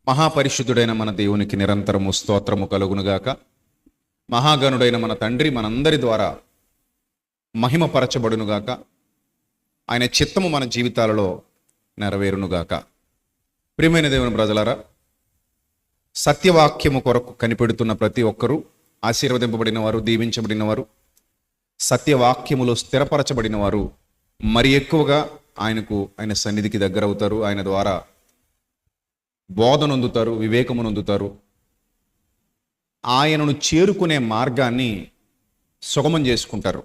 మహాపరిశుద్ధుడైన మన దేవునికి నిరంతరము స్తోత్రము కలుగునుగాక. మహాగణుడైన మన తండ్రి మనందరి ద్వారా మహిమపరచబడునుగాక. ఆయన చిత్తము మన జీవితాలలో నెరవేరునుగాక. ప్రియమైన దేవుని ప్రజలారా, సత్యవాక్యము కొరకు కనిపెడుతున్న ప్రతి ఒక్కరూ ఆశీర్వదింపబడిన వారు, దీవించబడిన వారు, సత్యవాక్యములో స్థిరపరచబడిన వారు మరి ఎక్కువగా ఆయన సన్నిధికి దగ్గరవుతారు. ఆయన ద్వారా బోధనొందుతారు, వివేకమునొందుతారు. ఆయనను చేరుకునే మార్గాన్ని సుగమం చేసుకుంటారు.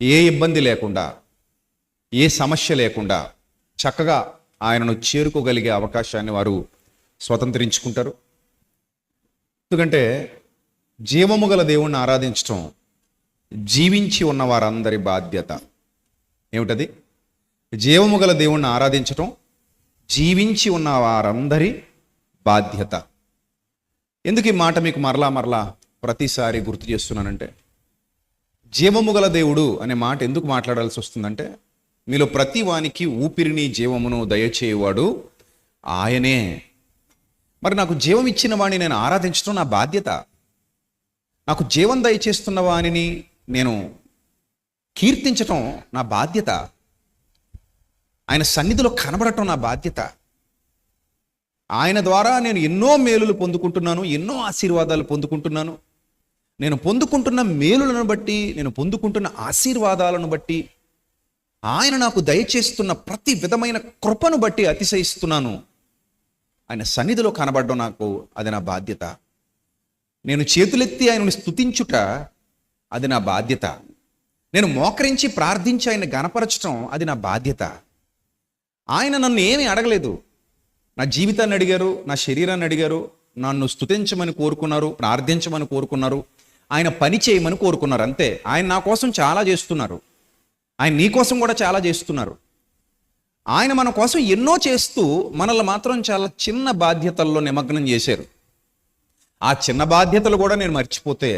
ఏ ఇబ్బంది లేకుండా, ఏ సమస్య లేకుండా చక్కగా ఆయనను చేరుకోగలిగే అవకాశాన్ని వారు స్వతంత్రించుకుంటారు. ఎందుకంటే జీవము గల దేవుణ్ణి ఆరాధించటం జీవించి ఉన్న వారందరి బాధ్యత. ఏమిటది? జీవము గల దేవుణ్ణి ఆరాధించటం జీవించి ఉన్న వారందరి బాధ్యత. ఎందుకు ఈ మాట మీకు మరలా ప్రతిసారి గుర్తు చేస్తున్నానంటే, జీవము గల దేవుడు అనే మాట ఎందుకు మాట్లాడాల్సి వస్తుందంటే, మీలో ప్రతి వానికి ఊపిరిని జీవమును దయచేయువాడు ఆయనే. మరి నాకు జీవం ఇచ్చిన వాడిని నేను ఆరాధించడం నా బాధ్యత. నాకు జీవం దయచేస్తున్న వానిని నేను కీర్తించటం నా బాధ్యత. ఆయన సన్నిధిలో కనబడటం నా బాధ్యత. ఆయన ద్వారా నేను ఎన్నో మేలులు పొందుకుంటున్నాను, ఎన్నో ఆశీర్వాదాలు పొందుకుంటున్నాను. నేను పొందుకుంటున్న మేలులను బట్టి, నేను పొందుకుంటున్న ఆశీర్వాదాలను బట్టి, ఆయన నాకు దయచేస్తున్న ప్రతి విధమైన కృపను బట్టి అతిశయిస్తున్నాను. ఆయన సన్నిధిలో కనబడడం అది నా బాధ్యత. నేను చేతులెత్తి ఆయనను స్తుతించుట అది నా బాధ్యత. నేను మోకరించి ప్రార్థించి ఆయన గణపరచడం అది నా బాధ్యత. ఆయన నన్ను ఏమీ అడగలేదు. నా జీవితాన్ని అడిగారు, నా శరీరాన్ని అడిగారు, నన్ను స్తుతించమని కోరుకున్నారు, ప్రార్థించమని కోరుకున్నారు, ఆయన పని చేయమని కోరుకున్నారు. అంతే. ఆయన నా కోసం చాలా చేస్తున్నారు. ఆయన నీ కోసం కూడా చాలా చేస్తున్నారు. ఆయన మన కోసం ఎన్నో చేస్తూ మనల్ని మాత్రం చాలా చిన్న బాధ్యతల్లో నిమగ్నం చేశారు. ఆ చిన్న బాధ్యతలు కూడా నేను మర్చిపోతే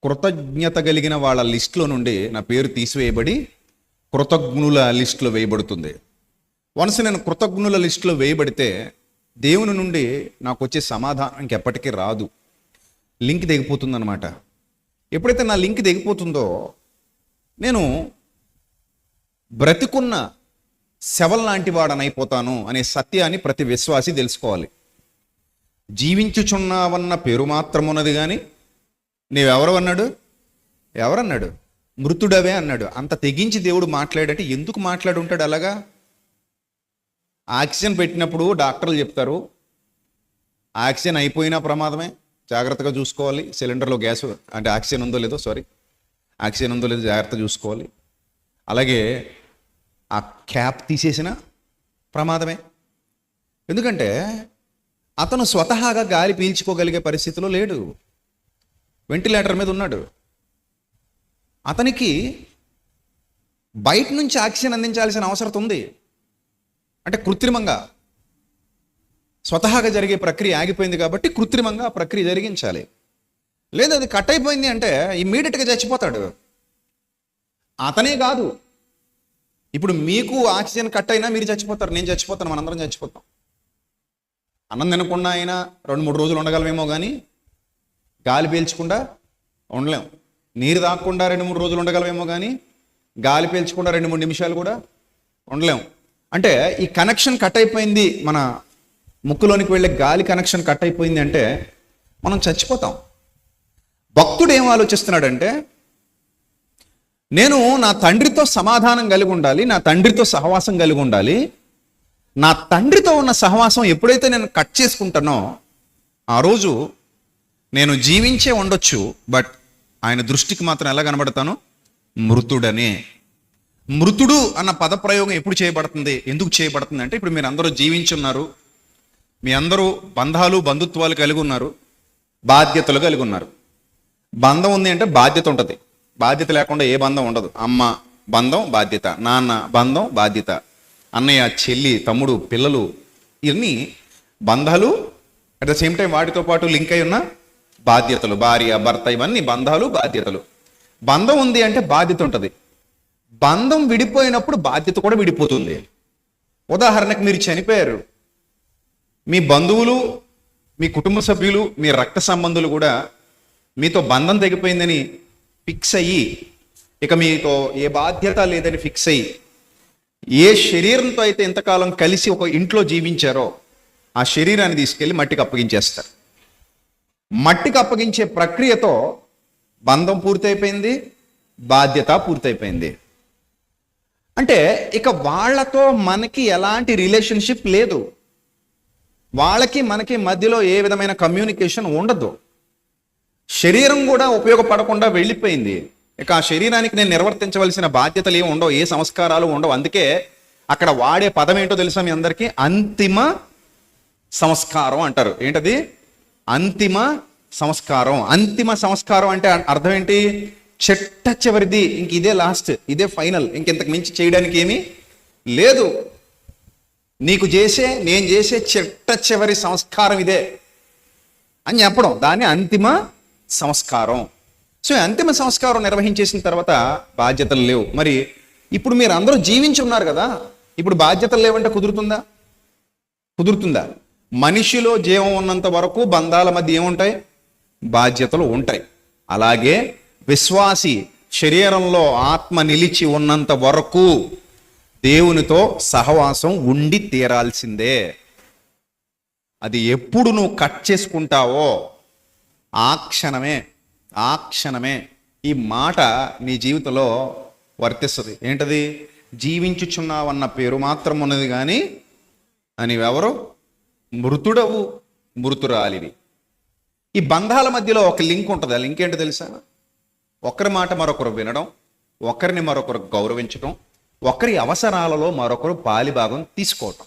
కృతజ్ఞత కలిగిన వాళ్ళ లిస్టులో నుండి నా పేరు తీసివేయబడి కృతజ్ఞుల లిస్టులో వేయబడుతుంది. వన్స్ నేను కృతజ్ఞుల లిస్టులో వేయబడితే దేవుని నుండి నాకు వచ్చే సమాధానం ఇంకెప్పటికీ రాదు. లింక్ దిగిపోతుంది అనమాట. ఎప్పుడైతే నా లింక్ దిగిపోతుందో నేను బ్రతికున్న శవం లాంటి వాడనైపోతాను అనే సత్యాన్ని ప్రతి విశ్వాసి తెలుసుకోవాలి. జీవించుచున్నావన్న పేరు మాత్రం ఉన్నది కానీ నీవెవరు అన్నాడు? ఎవరన్నాడు? మృతుడవే అన్నాడు. అంత తెగించి దేవుడు మాట్లాడంటే ఎందుకు మాట్లాడి ఉంటాడు అలాగా? ఆక్సిజన్ పెట్టినప్పుడు డాక్టర్లు చెప్తారు, ఆక్సిజన్ అయిపోయినా ప్రమాదమే, జాగ్రత్తగా చూసుకోవాలి. సిలిండర్లో గ్యాస్ అంటే ఆక్సిజన్ ఉందో లేదో జాగ్రత్తగా చూసుకోవాలి. అలాగే ఆ క్యాప్ తీసేసిన ప్రమాదమే. ఎందుకంటే అతను స్వతహాగా గాలి పీల్చుకోగలిగే పరిస్థితిలో లేడు, వెంటిలేటర్ మీద ఉన్నాడు. అతనికి బయట నుంచి ఆక్సిజన్ అందించాల్సిన అవసరం ఉంది. అంటే కృత్రిమంగా, స్వతహాగా జరిగే ప్రక్రియ ఆగిపోయింది కాబట్టి కృత్రిమంగా ఆ ప్రక్రియ జరిగించాలి. లేదు అది కట్ అయిపోయింది అంటే ఇమ్మీడియట్గా చచ్చిపోతాడు. అతనే కాదు, ఇప్పుడు మీకు ఆక్సిజన్ కట్ అయినా మీరు చచ్చిపోతారు, నేను చచ్చిపోతాను, మనందరం చచ్చిపోతాం. అన్నం తినకుండా అయినా 2-3 రోజులు ఉండగలమేమో కానీ గాలి పీల్చకుండా ఉండలేం. నీరు తాగకుండా 2-3 రోజులు ఉండగలమేమో కానీ గాలి పీల్చకుండా 2-3 నిమిషాలు కూడా ఉండలేం. అంటే ఈ కనెక్షన్ కట్ అయిపోయింది, మన ముక్కులోనికి వెళ్ళే గాలి కనెక్షన్ కట్ అయిపోయింది అంటే మనం చచ్చిపోతాం. భక్తుడు ఏం ఆలోచిస్తున్నాడంటే, నేను నా తండ్రితో సమాధానం కలిగి ఉండాలి, నా తండ్రితో సహవాసం కలిగి ఉండాలి. నా తండ్రితో ఉన్న సహవాసం ఎప్పుడైతే నేను కట్ చేసుకుంటానో ఆ రోజు నేను జీవించే ఉండొచ్చు, బట్ ఆయన దృష్టికి మాత్రం ఎలా కనబడతాను? మృతుడనే. మృతుడు అన్న పదప్రయోగం ఎప్పుడు చేయబడుతుంది, ఎందుకు చేయబడుతుంది అంటే, ఇప్పుడు మీరు అందరూ జీవించి ఉన్నారు, మీ అందరూ బంధాలు బంధుత్వాలు కలిగి ఉన్నారు, బాధ్యతలు కలిగి ఉన్నారు. బంధం ఉంది అంటే బాధ్యత ఉంటుంది. బాధ్యత లేకుండా ఏ బంధం ఉండదు. అమ్మ బంధం బాధ్యత, నాన్న బంధం బాధ్యత, అన్నయ్య చెల్లి తమ్ముడు పిల్లలు, ఇవన్నీ బంధాలు. అట్ ద సేమ్ టైం వాటితో పాటు లింక్ అయి ఉన్న బాధ్యతలు, భార్య భర్త, ఇవన్నీ బంధాలు బాధ్యతలు. బంధం ఉంది అంటే బాధ్యత ఉంటుంది. బంధం విడిపోయినప్పుడు బాధ్యత కూడా విడిపోతుంది. ఉదాహరణకు మీరు చనిపోయారు, మీ బంధువులు, మీ కుటుంబ సభ్యులు, మీ రక్త సంబంధులు కూడా మీతో బంధం తెగిపోయిందని ఫిక్స్ అయ్యి, ఇక మీతో ఏ బాధ్యత లేదని ఫిక్స్ అయ్యి, ఏ శరీరంతో అయితే ఇంతకాలం కలిసి ఒక ఇంట్లో జీవించారో ఆ శరీరాన్ని తీసుకెళ్ళి మట్టికి అప్పగించేస్తారు. మట్టికి అప్పగించే ప్రక్రియతో బంధం పూర్తయిపోయింది, బాధ్యత పూర్తయిపోయింది. అంటే ఇక వాళ్ళతో మనకి ఎలాంటి రిలేషన్షిప్ లేదు, వాళ్ళకి మనకి మధ్యలో ఏ విధమైన కమ్యూనికేషన్ ఉండదు. శరీరం కూడా ఉపయోగపడకుండా వెళ్ళిపోయింది. ఇక ఆ శరీరానికి నేను నిర్వర్తించవలసిన బాధ్యతలు ఏమి ఉండవు, ఏ సంస్కారాలు ఉండవు. అందుకే అక్కడ వాడే పదం ఏంటో తెలుసా మీ అందరికీ? అంతిమ సంస్కారం అంటారు. ఏంటది? అంతిమ సంస్కారం. అంతిమ సంస్కారం అంటే అర్థం ఏంటి? చిట్ట చివరిది, ఇంక ఇదే లాస్ట్, ఇదే ఫైనల్, ఇంకెంతకు మించి చేయడానికి ఏమీ లేదు. నీకు చేసే, నేను చేసే చిట్ట చివరి సంస్కారం ఇదే అని చెప్పడం, దాన్ని అంతిమ సంస్కారం. సో అంతిమ సంస్కారం నిర్వహించేసిన తర్వాత బాధ్యతలు లేవు. మరి ఇప్పుడు మీరు అందరూ జీవించి ఉన్నారు కదా, ఇప్పుడు బాధ్యతలు లేవంటే కుదురుతుందా? కుదురుతుందా? మనిషిలో జీవం ఉన్నంత వరకు బంధాల మధ్య ఏముంటాయి? బాధ్యతలు ఉంటాయి. అలాగే విశ్వాసి శరీరంలో ఆత్మ నిలిచి ఉన్నంత వరకు దేవునితో సహవాసం ఉండి తీరాల్సిందే. అది ఎప్పుడు నువ్వు కట్ చేసుకుంటావో ఆ క్షణమే ఈ మాట నీ జీవితంలో వర్తిస్తుంది. ఏంటది? జీవించుచున్నావన్న పేరు మాత్రం ఉన్నది కానీ నీవెవరు? మృతుడవు, మృతురాలివి. ఈ బంధాల మధ్యలో ఒక లింక్ ఉంటుంది. ఆ లింక్ ఏంటో తెలుసా? ఒకరి మాట మరొకరు వినడం, ఒకరిని మరొకరు గౌరవించడం, ఒకరి అవసరాలలో మరొకరు పాలిభాగం తీసుకోవటం.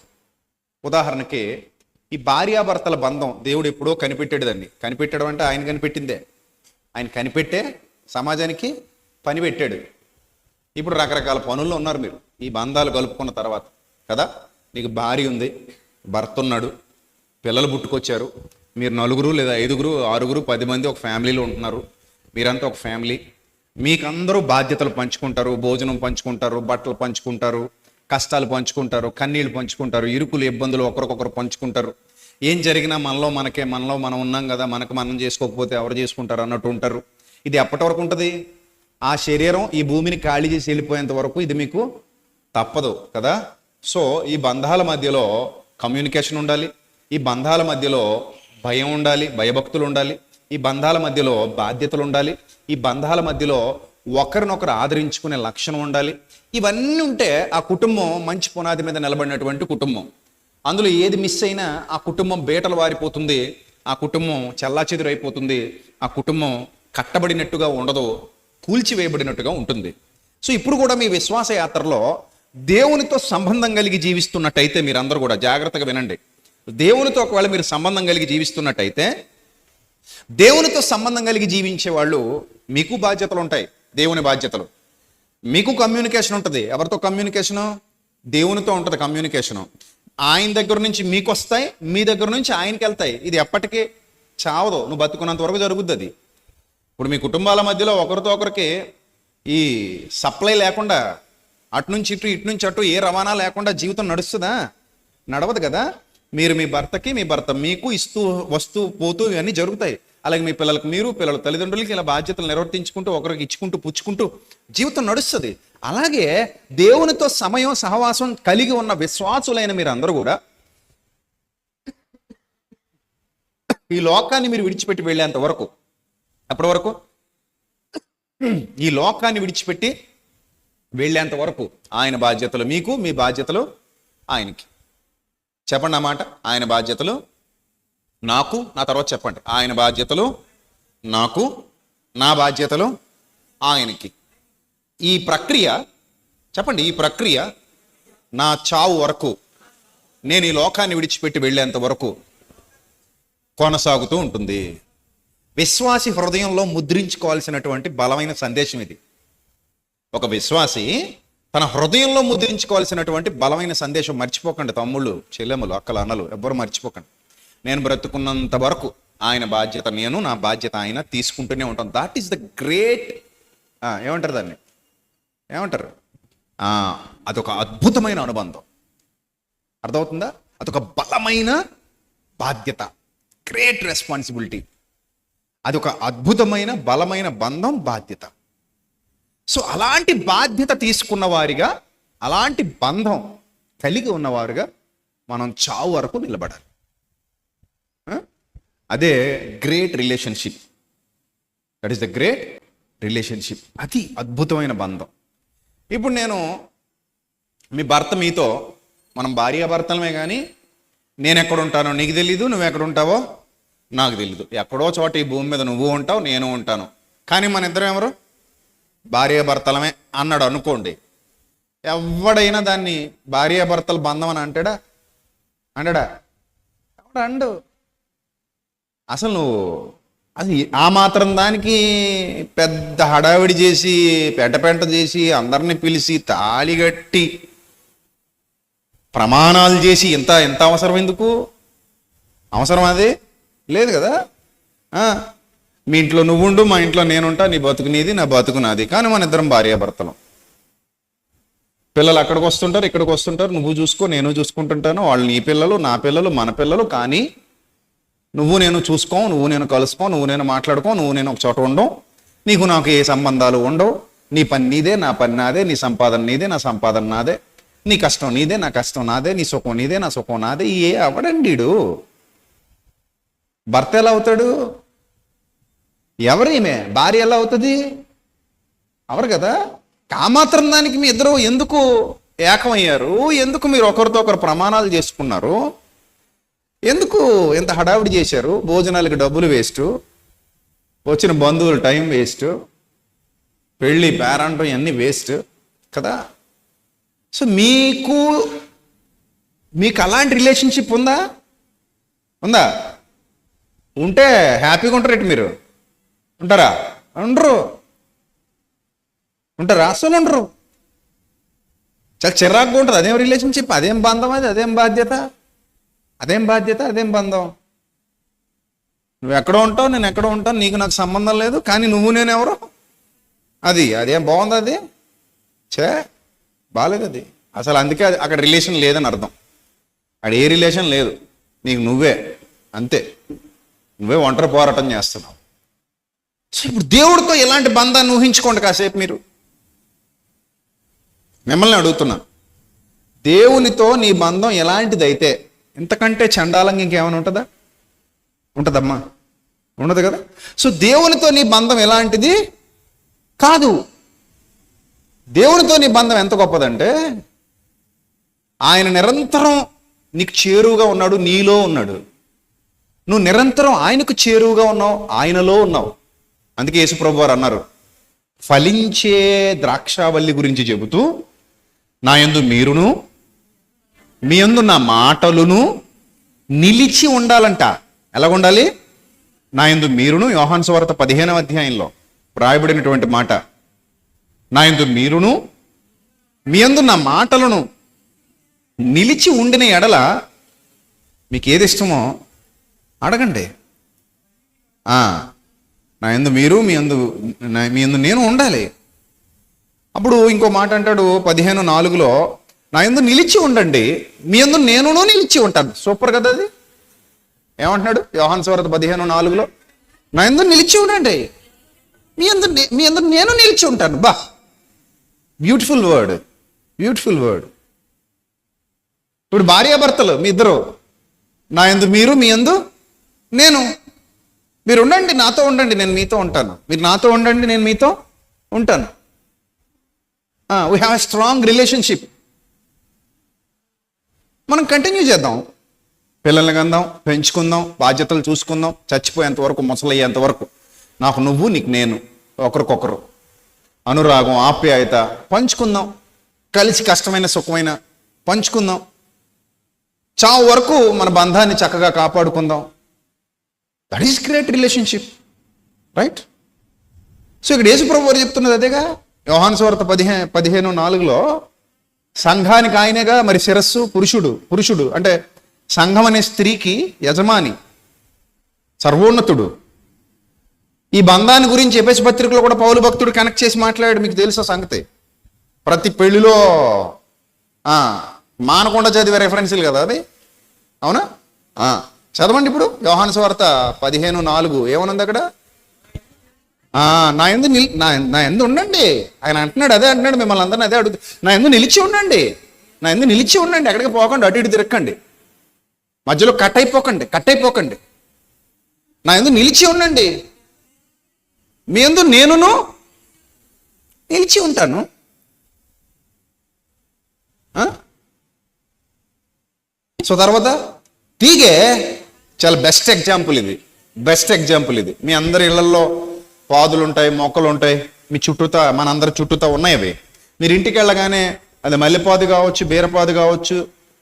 ఉదాహరణకి ఈ భార్యాభర్తల బంధం దేవుడు ఎప్పుడో కనిపెట్టాడు. దాన్ని కనిపెట్టడం అంటే ఆయన కనిపెట్టిందే. ఆయన కనిపెట్టే సమాజానికి పని పెట్టాడు. ఇప్పుడు రకరకాల పనుల్లో ఉన్నారు మీరు ఈ బంధాలు కలుపుకున్న తర్వాత కదా. నీకు భార్య ఉంది, భర్త ఉన్నాడు, పిల్లలు పుట్టుకొచ్చారు, మీరు 4 లేదా 5, 6, 10 మంది ఒక ఫ్యామిలీలో ఉంటున్నారు. మీరంతా ఒక ఫ్యామిలీ. మీకందరూ బాధ్యతలు పంచుకుంటారు, భోజనం పంచుకుంటారు, బట్టలు పంచుకుంటారు, కష్టాలు పంచుకుంటారు, కన్నీళ్ళు పంచుకుంటారు, ఇరుకులు ఇబ్బందులు ఒకరికొకరు పంచుకుంటారు. ఏం జరిగినా మనలో మనం ఉన్నాం కదా, మనకు మనం చేసుకోకపోతే ఎవరు చేసుకుంటారు అన్నట్టు ఉంటారు. ఇది ఎప్పటి వరకు ఉంటుంది? ఆ శరీరం ఈ భూమిని ఖాళీ చేసి వెళ్ళిపోయేంత వరకు ఇది మీకు తప్పదు కదా. సో ఈ బంధాల మధ్యలో కమ్యూనికేషన్ ఉండాలి, ఈ బంధాల మధ్యలో భయం ఉండాలి, భయభక్తులు ఉండాలి, ఈ బంధాల మధ్యలో బాధ్యతలు ఉండాలి, ఈ బంధాల మధ్యలో ఒకరినొకరు ఆదరించుకునే లక్షణం ఉండాలి. ఇవన్నీ ఉంటే ఆ కుటుంబం మంచి పునాది మీద నిలబడినటువంటి కుటుంబం. అందులో ఏది మిస్ అయినా ఆ కుటుంబం బేటలు వారిపోతుంది, ఆ కుటుంబం చెల్లాచెదురైపోతుంది, ఆ కుటుంబం కట్టబడినట్టుగా ఉండదు, కూల్చివేయబడినట్టుగా ఉంటుంది. సో ఇప్పుడు కూడా మీ విశ్వాస యాత్రలో దేవునితో సంబంధం కలిగి జీవిస్తున్నట్టయితే మీరందరూ కూడా జాగ్రత్తగా వినండి. దేవునితో ఒకవేళ మీరు సంబంధం కలిగి జీవిస్తున్నట్టయితే, దేవునితో సంబంధం కలిగి జీవించే వాళ్ళు మీకు బాధ్యతలు ఉంటాయి, దేవుని బాధ్యతలు. మీకు కమ్యూనికేషన్ ఉంటుంది. ఎవరితో కమ్యూనికేషను? దేవునితో ఉంటుంది కమ్యూనికేషను. ఆయన దగ్గర నుంచి మీకు వస్తాయి, మీ దగ్గర నుంచి ఆయనకి వెళ్తాయి. ఇది ఎప్పటికీ చావదు, నువ్వు బతుకున్నంత వరకు జరుగుద్ది అది. ఇప్పుడు మీ కుటుంబాల మధ్యలో ఒకరితో ఒకరికి ఈ సప్లై లేకుండా, అటు నుంచి ఇటు, ఇటు నుంచి అటు ఏ రవాణా లేకుండా జీవితం నడుస్తుందా? నడవదు కదా. మీరు మీ భర్తకి, మీ భర్త మీకు ఇస్తూ వస్తూ పోతూ ఇవన్నీ జరుగుతాయి. అలాగే మీ పిల్లలకు మీరు, పిల్లల తల్లిదండ్రులకి ఇలా బాధ్యతలు నిర్వర్తించుకుంటూ ఒకరికి ఇచ్చుకుంటూ పుచ్చుకుంటూ జీవితం నడుస్తుంది. అలాగే దేవునితో సమయం సహవాసం కలిగి ఉన్న విశ్వాసులైన మీరు అందరూ కూడా ఈ లోకాన్ని మీరు విడిచిపెట్టి వెళ్ళేంత వరకు, అప్పటి వరకు ఈ లోకాన్ని విడిచిపెట్టి వెళ్ళేంత వరకు ఆయన బాధ్యతలు మీకు, మీ బాధ్యతలు ఆయనకి. చెప్పండి అన్నమాట. ఆయన బాధ్యతలు నాకు, నా తర్వాత చెప్పండి. ఆయన బాధ్యతలు నాకు, నా బాధ్యతలు ఆయనకి. ఈ ప్రక్రియ చెప్పండి, ఈ ప్రక్రియ నా చావు వరకు, నేను ఈ లోకాన్ని విడిచిపెట్టి వెళ్ళేంత వరకు కొనసాగుతూ ఉంటుంది. విశ్వాసి హృదయంలో ముద్రించుకోవాల్సినటువంటి బలమైన సందేశం ఇది. ఒక విశ్వాసి తన హృదయంలో ముద్రించుకోవాల్సినటువంటి బలమైన సందేశం. మర్చిపోకండి తమ్ముళ్ళు, చెల్లెములు, అక్కలు, అన్నలు, ఎవ్వరు మర్చిపోకండి. నేను బ్రతుకున్నంత వరకు ఆయన బాధ్యత నేను, నా బాధ్యత ఆయన తీసుకుంటూనే ఉంటాను. దాట్ ఈస్ ద గ్రేట్, ఏమంటారు దాన్ని, ఏమంటారు, అదొక అద్భుతమైన అనుబంధం. అర్థమవుతుందా? అదొక బలమైన బాధ్యత, గ్రేట్ రెస్పాన్సిబిలిటీ. అది ఒక అద్భుతమైన బలమైన బంధం, బాధ్యత. సో అలాంటి బాధ్యత తీసుకున్న వారిగా, అలాంటి బంధం కలిగి ఉన్నవారుగా మనం చావు వరకు నిలబడాలి. అదే great relationship. That is the great relationship. అది అద్భుతమైన బంధం. ఇప్పుడు నేను మీ భర్త మీతో, మనం భార్యాభర్తలమే, కానీ నేను ఎక్కడ ఉంటానో నీకు తెలీదు, నువ్వు ఎక్కడ ఉంటావో నాకు తెలీదు. ఎక్కడో చోట ఈ భూమి మీద నువ్వు ఉంటావు, నేను ఉంటాను, కానీ మన ఇద్దరం ఎవరు? భార్యాభర్తలమే అన్నాడు అనుకోండి. ఎవడైనా దాన్ని భార్యాభర్తల బంధం అని అంటాడా? అండు. అసలు నువ్వు అది ఆ మాత్రం దానికి పెద్ద హడావిడి చేసి, పెంట చేసి, అందరిని పిలిచి తాళిగట్టి ప్రమాణాలు చేసి ఎంత ఎంత అవసరం? ఎందుకు అవసరం? అది లేదు కదా. మీ ఇంట్లో నువ్వుండు, మా ఇంట్లో నేనుంటా, నీ బతుకు నీది, నా బతుకు నాది, కానీ మన ఇద్దరం భార్యాభర్తలం. పిల్లలు అక్కడికి వస్తుంటారు, ఇక్కడికి వస్తుంటారు, నువ్వు చూసుకో, నేను చూసుకుంటుంటాను, వాళ్ళు నీ పిల్లలు, నా పిల్లలు, మన పిల్లలు, కానీ నువ్వు నేను చూసుకోం, నువ్వు నేను కలుసుకోం, నువ్వు నేను మాట్లాడుకోం, నువ్వు నేను ఒక చోట ఉండవు, నీకు నాకు ఏ సంబంధాలు ఉండవు, నీ పని నీదే, నా పని నాదే, నీ సంపాదన నీదే, నా సంపాదన నాదే, నీ కష్టం నీదే, నా కష్టం నాదే, నీ సుఖం నీదే, నా సుఖం నాదే. ఏ అవడండీడు భర్త ఎలా అవుతాడు? ఎవరేమే భార్య ఎలా అవుతుంది? అవరు కదా. కామాత్రం దానికి మీ ఇద్దరు ఎందుకు ఏకమయ్యారు? ఎందుకు మీరు ఒకరితో ఒకరు ప్రమాణాలు చేసుకున్నారు? ఎందుకు ఎంత హడావిడి చేశారు? భోజనాలకి డబ్బులు వేస్ట్, వచ్చిన బంధువులు టైం వేస్ట్, పెళ్ళి పేరంటం ఇవన్నీ వేస్ట్ కదా. సో మీకు అలాంటి రిలేషన్షిప్ ఉందా? ఉంటే హ్యాపీగా ఉంటారు. మీరు ఉంటారా? ఉంటారా? అసలు ఉండరు. చాలా చిరాకుగా ఉంటుంది. అదేం రిలేషన్షిప్? అదేం బంధం? అదేం బాధ్యత? అదేం బంధం? నువ్వు ఎక్కడో ఉంటావు, నేను ఎక్కడో ఉంటాను, నీకు నాకు సంబంధం లేదు, కానీ నువ్వు నేను ఎవరు? అదేం బాగుంది? అది బాగాలేదు అది అసలు. అందుకే అక్కడ రిలేషన్ లేదని అర్థం. అక్కడ ఏ రిలేషన్ లేదు, నీకు నువ్వే, అంతే. నువ్వే ఒంటరి పోరాటం చేస్తున్నావు. సో ఇప్పుడు దేవుడితో ఎలాంటి బంధాన్ని ఊహించుకోండి కాసేపు. మీరు మిమ్మల్ని అడుగుతున్నా, దేవునితో నీ బంధం ఎలాంటిదైతే ఇంతకంటే చండాలంగా ఇంకేమైనా ఉంటుందమ్మా? ఉండదు కదా. సో దేవునితో నీ బంధం ఎలాంటిది కాదు. దేవునితో నీ బంధం ఎంత గొప్పదంటే, ఆయన నిరంతరం నీకు చేరువుగా ఉన్నాడు, నీలో ఉన్నాడు. నువ్వు నిరంతరం ఆయనకు చేరువుగా ఉన్నావు, ఆయనలో ఉన్నావు. అందుకే యేసుప్రభు వారు అన్నారు, ఫలించే ద్రాక్షావల్లి గురించి చెబుతూ, నా యందు మీరును, మీ యందు నా మాటలును నిలిచి ఉండాలంట. ఎలాగ ఉండాలి? నా యందు మీరును, యోహాను సువార్త 15వ అధ్యాయంలో రాయబడినటువంటి మాట. నా యందు మీరును, మీ యందు నా మాటలను నిలిచి ఉండిన ఎడల మీకు ఏది ఇష్టమో అడగండి. నా యందు మీరు, మీ యందు నేను ఉండాలి. అప్పుడు ఇంకో మాట అంటాడు 15:4లో, నా యందు నిలిచి ఉండండి, మీ యందు నేను నిలిచి ఉంటాను. సూపర్ కదా అది. ఏమంటున్నాడు యోహాను సువార్త 15:4లో? నా యందు నిలిచి ఉండండి, మీ యందు నేను నిలిచి ఉంటాను. Beautiful word. ఇప్పుడు భార్యాభర్తలు మీ ఇద్దరు, నా యందు మీరు, మీ యందు నేను. మీరు ఉండండి, నాతో ఉండండి, నేను మీతో ఉంటాను. మీరు నాతో ఉండండి, నేను మీతో ఉంటాను. We have a strong relationship. మనం కంటిన్యూ చేద్దాం. పిల్లల్ని కందాం, పెంచుకుందాం, బాధ్యతలు చూసుకుందాం, చచ్చిపోయేంత వరకు, ముసలయ్యేంత వరకు. నాకు నువ్వు, నీకు నేను, ఒకరికొకరు అనురాగం, ఆప్యాయత పంచుకుందాం. కలిసి కష్టమైన సుఖమైన పంచుకుందాం. చావు వరకు మన బంధాన్ని చక్కగా కాపాడుకుందాం. That is great relationship, right? So ఇక్కడ యేసుప్రభు వారు చెప్తున్నది అదేగా. యోహాను సువార్త 15:4లో సంఘానికి ఆయనేగా మరి శిరస్సు. పురుషుడు అంటే సంఘం అనే స్త్రీకి యజమాని, సర్వోన్నతుడు. ఈ బంధాన్ని గురించి ఎఫెసు పత్రికలో కూడా పౌలు భక్తుడు కనెక్ట్ చేసి మాట్లాడాడు. మీకు తెలుసా సంగతి? ప్రతి పెళ్లిలో మానకుండా చదివే రెఫరెన్స్లు కదా అది, అవునా? చదవండి ఇప్పుడు యోహాను సువార్త 15:4 ఏమనుంది అక్కడ? నా యందు ఉండండి. ఆయన అంటున్నాడు, అదే అంటున్నాడు, మిమ్మల్ని అందరినీ అదే అడుగుతుంది. నా యందు నిలిచి ఉండండి, నా యందు నిలిచి ఉండండి, ఎక్కడికి పోకండి, అటు ఇటు తిరక్కండి, మధ్యలో కట్ అయిపోకండి. నా యందు నిలిచి ఉండండి, మీ యందు నేనును నిలిచి ఉంటాను. సో తర్వాత తీగే చాలా బెస్ట్ ఎగ్జాంపుల్ ఇది. మీ అందరి ఇళ్లలో పాదులు ఉంటాయి, మొక్కలు ఉంటాయి, మీ చుట్టూతా, మనందరి చుట్టూతా ఉన్నాయి అవి. మీరు ఇంటికి వెళ్ళగానే అది మల్లెపాదు కావచ్చు, బీరపాదు కావచ్చు,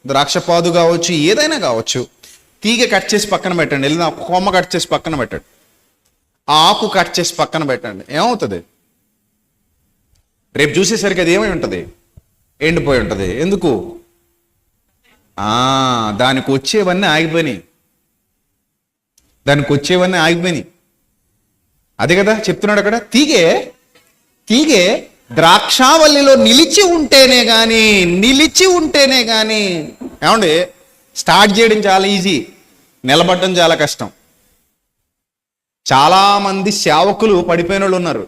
ద్రాక్షపాదు కావచ్చు, ఏదైనా కావచ్చు, తీగ కట్ చేసి పక్కన పెట్టండి, లేదా కొమ్మ కట్ చేసి పక్కన పెట్టండి, ఆకు కట్ చేసి పక్కన పెట్టండి. ఏమవుతుంది? రేపు చూసేసరికి అది ఏమై ఉంటుంది? ఎండిపోయి ఉంటుంది. ఎందుకు? దానికి వచ్చేవన్నీ ఆగిపోయినాయి. అదే కదా చెప్తున్నాడు అక్కడ. తీగే ద్రాక్షావల్లిలో నిలిచి ఉంటేనే గాని ఏమండి, స్టార్ట్ చేయడం చాలా ఈజీ, నిలబడడం చాలా కష్టం. చాలా మంది సేవకులు పడిపోయిన వాళ్ళు ఉన్నారు,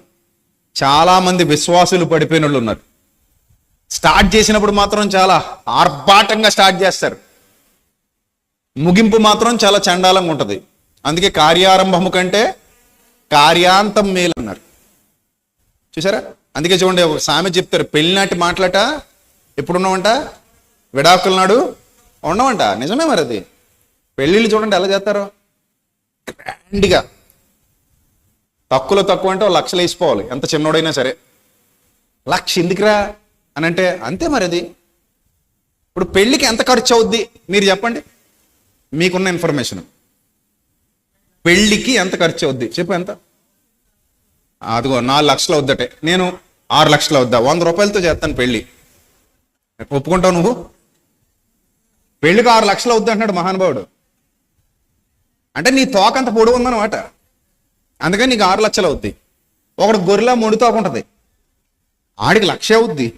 చాలా మంది విశ్వాసులు పడిపోయిన వాళ్ళు ఉన్నారు. స్టార్ట్ చేసినప్పుడు మాత్రం చాలా ఆర్భాటంగా స్టార్ట్ చేస్తారు, ముగింపు మాత్రం చాలా చండాలంగా ఉంటుంది. అందుకే కార్యారంభము కంటే కార్యాంతం మేలు అన్నారు, చూసారా? అందుకే చూడండి, సామెత చెప్తారు, పెళ్ళినాటి మాటలట ఎప్పుడు ఉన్నామంట? విడాకుల నాడు ఉండమంట. నిజమే మరి. అది పెళ్ళిళ్ళు చూడండి ఎలా చేస్తారో, గ్రాండ్గా. తక్కువ అంటే 1,00,000 వేసిపోవాలి, ఎంత చిన్నోడైనా సరే. 1,00,000 ఎందుకురా అని అంటే అంతే మరి. అది ఇప్పుడు పెళ్ళికి ఎంత ఖర్చు అవుద్ది మీరు చెప్పండి, మీకున్న ఇన్ఫర్మేషన్. పెళ్ళికి ఎంత ఖర్చు అవుద్ది చెప్పు? ఎంత? అదిగో 4 లక్షలు అవుద్దటే, నేను 6 లక్షలు అవుద్దా? 100 రూపాయలతో చేస్తాను పెళ్ళి, ఒప్పుకుంటావు నువ్వు? పెళ్ళికి 6 లక్షలు అవుద్ది అంటున్నాడు మహానుభావుడు. అంటే నీ తోకంత పొడవు ఉందన్నమాట, అందుకని నీకు 6 లక్షలు అవుద్ది. ఒకడు గొర్రెలా మొండి తోక ఉంటుంది, ఆడికి 1,00,000 అవుద్ది.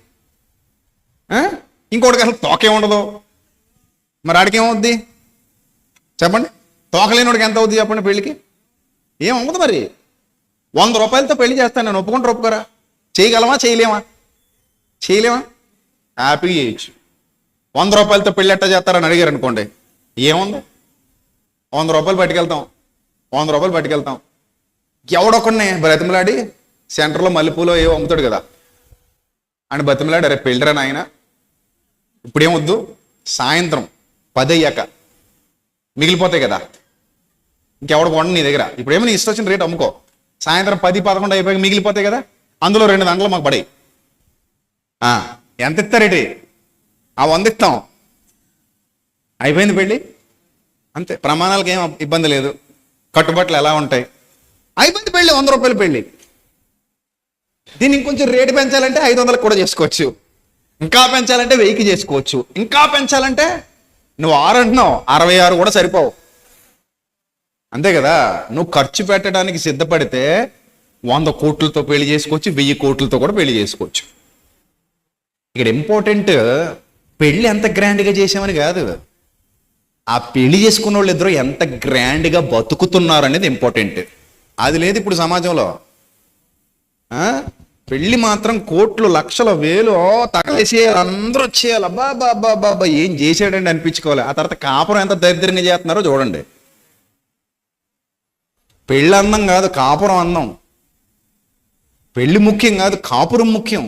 ఇంకోటికి అసలు తోకే ఉండదు, మరి ఆడికి ఏమవుద్ది చెప్పండి? తోకలేనివాడికి ఎంత అవుద్ది చెప్పండి పెళ్ళికి? ఏమవుతుంది మరి? 100 రూపాయలతో పెళ్లి చేస్తాను నేను, ఒప్పుకుంటారు ఒప్పుకోరా? చేయగలమా? చేయలేమా? హ్యాపీగా చేయొచ్చు. 100 రూపాయలతో పెళ్ళి ఎట్టా చేస్తారని అడిగారు అనుకోండి, ఏముంది? 100 రూపాయలు పట్టుకెళ్తాం. ఎవడొక్కడిని బ్రతిమలాడి సెంటర్లో మల్లెపూలో ఏవో అమ్ముతాడు కదా అని బతిమలాడి, అరే పెళ్ళిరా నాయన, ఇప్పుడేమొద్దు, సాయంత్రం 10 అయ్యాక మిగిలిపోతాయి కదా, ఇంకెవడ కొండ నీ దగ్గర, ఇప్పుడేమో నీ ఇష్టం వచ్చిన రేట్ అమ్ముకో, సాయంత్రం 10-11 అయిపోయాక మిగిలిపోతాయి కదా, అందులో 2 దండలు మాకు పడాయి. ఎంత ఇస్తారేటి? 100 ఇస్తాం, అయిపోయింది పెళ్ళి, అంతే. ప్రమాణాలకు ఏం ఇబ్బంది లేదు, కట్టుబాట్లు ఎలా ఉంటాయి, అయిపోయింది పెళ్ళి. 100 రూపాయలు పెళ్ళి. దీన్ని ఇంకొంచెం రేటు పెంచాలంటే 500 కూడా చేసుకోవచ్చు, ఇంకా పెంచాలంటే 1000కి చేసుకోవచ్చు, ఇంకా పెంచాలంటే నువ్వు 6 అంటున్నావు, 66 కూడా సరిపోవు, అంతే కదా? నువ్వు ఖర్చు పెట్టడానికి సిద్ధపడితే 100 కోట్లతో పెళ్లి చేసుకోవచ్చు, 1000 కోట్లతో కూడా పెళ్లి చేసుకోవచ్చు. ఇక్కడ ఇంపార్టెంట్ పెళ్లి ఎంత గ్రాండ్గా చేసామని కాదు, ఆ పెళ్లి చేసుకున్న వాళ్ళు ఇద్దరు ఎంత గ్రాండ్గా బతుకుతున్నారు అనేది ఇంపార్టెంట్. అది లేదు ఇప్పుడు సమాజంలో. పెళ్లి మాత్రం కోట్లు, లక్షలు, వేలు తగలేసేయాలి, అందరూ వచ్చేయాలి, అబ్బా ఏం చేసాడండి అనిపించుకోవాలి. ఆ తర్వాత కాపురం ఎంత దరిద్రంగా చేస్తున్నారో చూడండి. పెళ్ళి అందం కాదు, కాపురం అందం. పెళ్లి ముఖ్యం కాదు, కాపురం ముఖ్యం.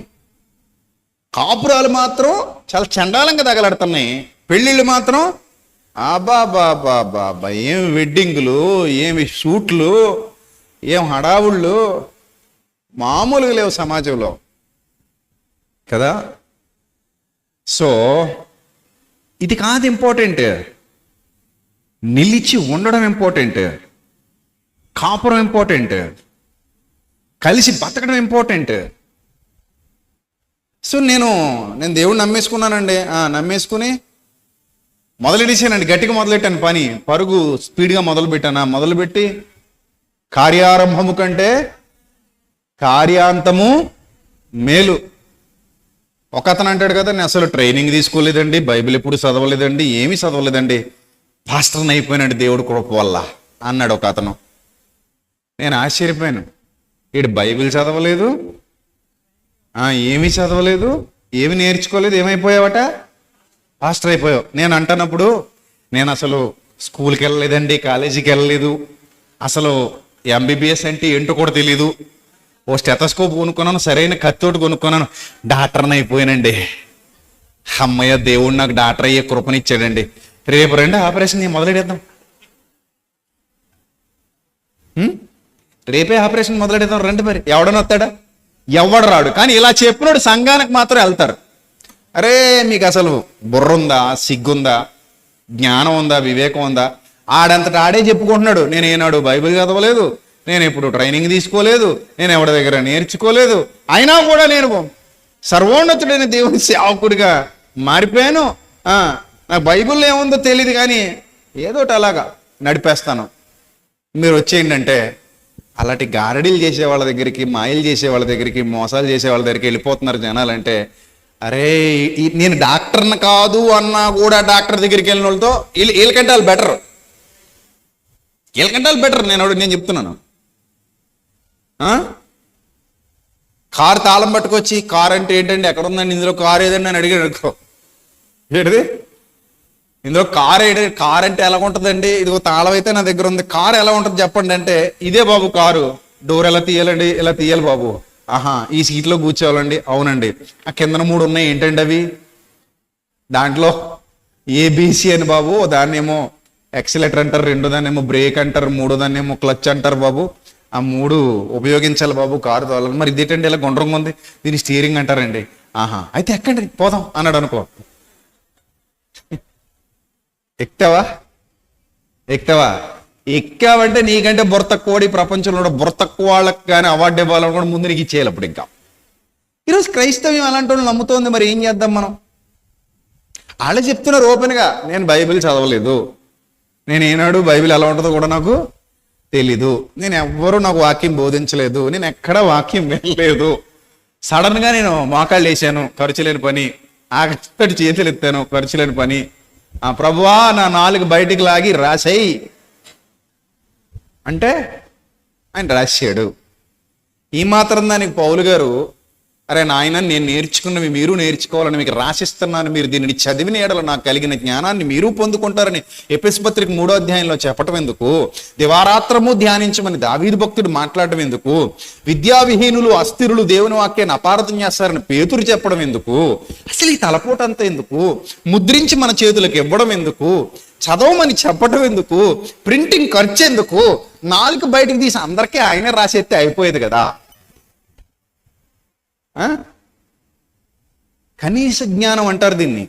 కాపురాలు మాత్రం చాలా చండాలంగా తగలడుతున్నాయి, పెళ్ళిళ్ళు మాత్రం అబ్బా ఏం వెడ్డింగులు, ఏమి షూట్లు, ఏం హడావుళ్ళు మామూలుగా లేవు సమాజంలో కదా. సో ఇది కాదు ఇంపార్టెంట్, నిలిచి ఉండడం ఇంపార్టెంట్, కాపురం ఇంపార్టెంట్, కలిసి బతకడం ఇంపార్టెంట్. సో నేను దేవుడిని నమ్మేసుకున్నానండి, నమ్మేసుకుని మొదలెట్టేసానండి, గట్టిగా మొదలెట్టాను పని, పరుగు స్పీడ్గా మొదలుపెట్టి కార్యారంభము కంటే కార్యాంతము మేలు. ఒక అతను అంటాడు కదా, నేను అసలు ట్రైనింగ్ తీసుకోలేదండి, బైబిల్ ఎప్పుడు చదవలేదండి, ఏమీ చదవలేదండి, పాస్టర్ని అయిపోయినాడు దేవుడు కృప వల్ల అన్నాడు ఒక అతను. నేను ఆశ్చర్యపోయాను. వీడు బైబిల్ చదవలేదు, ఏమీ చదవలేదు, ఏమి నేర్చుకోలేదు, ఏమైపోయావట? పాస్టర్ అయిపోయావు. నేను అంటున్నప్పుడు నేను అసలు స్కూల్కి వెళ్ళలేదండి, కాలేజీకి వెళ్ళలేదు, అసలు ఎంబీబీఎస్ అంటే ఏంటో కూడా తెలీదు. ఓ స్టెథోస్కోప్ కొనుక్కున్నాను, సరైన కత్తోటి కొనుక్కున్నాను, డాక్టర్ని అయిపోయానండి. అమ్మయ్య, దేవుడు నాకు డాక్టర్ అయ్యే కృపనిచ్చాడండి. రేపు రండి ఆపరేషన్ మొదలెడేద్దాం, రేపే ఆపరేషన్ మొదలెడేద్దాం రండి. మరి ఎవడని వస్తాడా? ఎవడు రాడు. కానీ ఇలా చెప్పినోడు సంఘానికి మాత్రం వెళ్తారు. అరే మీకు అసలు బుర్ర ఉందా, సిగ్గుందా, జ్ఞానం ఉందా, వివేకం ఉందా? ఆడంతటా ఆడే చెప్పుకుంటున్నాడు, నేను ఏనాడు బైబిల్ చదవలేదు, నేను ఎప్పుడు ట్రైనింగ్ తీసుకోలేదు, నేను ఎవరి దగ్గర నేర్చుకోలేదు, అయినా కూడా నేను సర్వోన్నతుడైన దేవుని సేవకుడిగా మారిపోయాను, నాకు బైబిల్లో ఏముందో తెలియదు కానీ ఏదోటి అలాగా నడిపేస్తాను. మీరు వచ్చేయండి అంటే అలాంటి గారడీలు చేసే వాళ్ళ దగ్గరికి, మాయలు చేసే వాళ్ళ దగ్గరికి, మోసాలు చేసే వాళ్ళ దగ్గరికి వెళ్ళిపోతున్నారు జనాలంటే. అరే నేను డాక్టర్ని కాదు అన్నా కూడా డాక్టర్ దగ్గరికి వెళ్ళిన వాళ్ళతో వీళ్ళకంటే వాళ్ళు బెటర్, వీళ్ళకంటే వాళ్ళు బెటర్. నేను చెప్తున్నాను. కారు తాళం పట్టుకొచ్చి, కారు అంటే ఏంటండి, ఎక్కడ ఉందండి ఇందులో కారు ఏదండి అని అడిగాడు అనుకో, ఏంటిది ఇందులో కారు ఏంటి, కారు అంటే ఎలా ఉంటుందండి, ఇదిగో తాళం అయితే నా దగ్గర ఉంది, కారు ఎలా ఉంటుంది చెప్పండి అంటే, ఇదే బాబు కారు, డోర్ ఎలా తీయాలండి, ఇలా తీయాలి బాబు, ఈ సీట్లో కూర్చోవాలండి, అవునండి, ఆ కిందన 3 ఉన్నాయి ఏంటండి అవి, దాంట్లో ఏబిసి అని బాబు, దాన్నేమో ఎక్సిలేటర్ అంటారు, 2 దాన్నేమో బ్రేక్ అంటారు, 3 దాన్నేమో క్లచ్ అంటారు బాబు, ఆ 3 ఉపయోగించాలి బాబు కారు తోలాలి. మరి ఇదేంటండి ఇలా గుండ్రంగా ఉంది, దీన్ని స్టీరింగ్ అంటారండి. అయితే ఎక్కండి పోదాం అన్నాడు అనుకో, ఎక్కుతావా? ఎక్కావంటే నీకంటే బుర్ర తక్కువ ప్రపంచంలో బుర్ర తక్కువ వాళ్ళకి కానీ అవార్డు ఇవ్వాలని కూడా ముందు నీకు ఇచ్చేయాలి. అప్పుడు ఇంకా ఈరోజు క్రైస్తవ్యం అలాంటి వాళ్ళు నమ్ముతోంది. మరి ఏం చేద్దాం మనం? వాళ్ళు చెప్తున్నారు ఓపెన్గా, నేను బైబిల్ చదవలేదు, నేను ఏనాడు బైబిల్ ఎలా ఉంటుందో కూడా నాకు తెలీదు, నేను ఎవ్వరూ నాకు వాక్యం బోధించలేదు, నేను ఎక్కడా వాక్యం వెళ్ళలేదు, సడన్గా నేను మోకాళ్ళు వేసాను, ఖర్చు లేని పని, ఆకలి చేతులు ఎత్తాను, ఖర్చు లేని పని, ప్రభువా నా 4 బయటికి లాగి రాసేయి అంటే ఆయన రాశాడు. ఈ మాత్రం దానికి పౌలు గారు, అరే నాయన నేను నేర్చుకున్నవి మీరు నేర్చుకోవాలని మీకు రాసిస్తున్నాను, మీరు దీనిని చదివిన ఎడల నాకు కలిగిన జ్ఞానాన్ని మీరు పొందుకుంటారని ఎఫెసు పత్రిక 3వ అధ్యాయంలో చెప్పటం ఎందుకు? దివారాత్రము ధ్యానించమని దావీదు భక్తుడు మాట్లాడటం ఎందుకు? విద్యావిహీనులు అస్థిరులు దేవుని వాక్యాన్ని అపార్థం చేస్తారని పేతురు చెప్పడం ఎందుకు? అసలు ఈ తలపోటంతా ఎందుకు? ముద్రించి మన చేతులకు ఇవ్వడం ఎందుకు? చదవమని చెప్పడం ఎందుకు? ప్రింటింగ్ ఖర్చు ఎందుకు? 4 బయటకు తీసి అందరికీ ఆయనే రాసేస్తే అయిపోయేది కదా. కనీస జ్ఞానం అంటారు దీన్ని.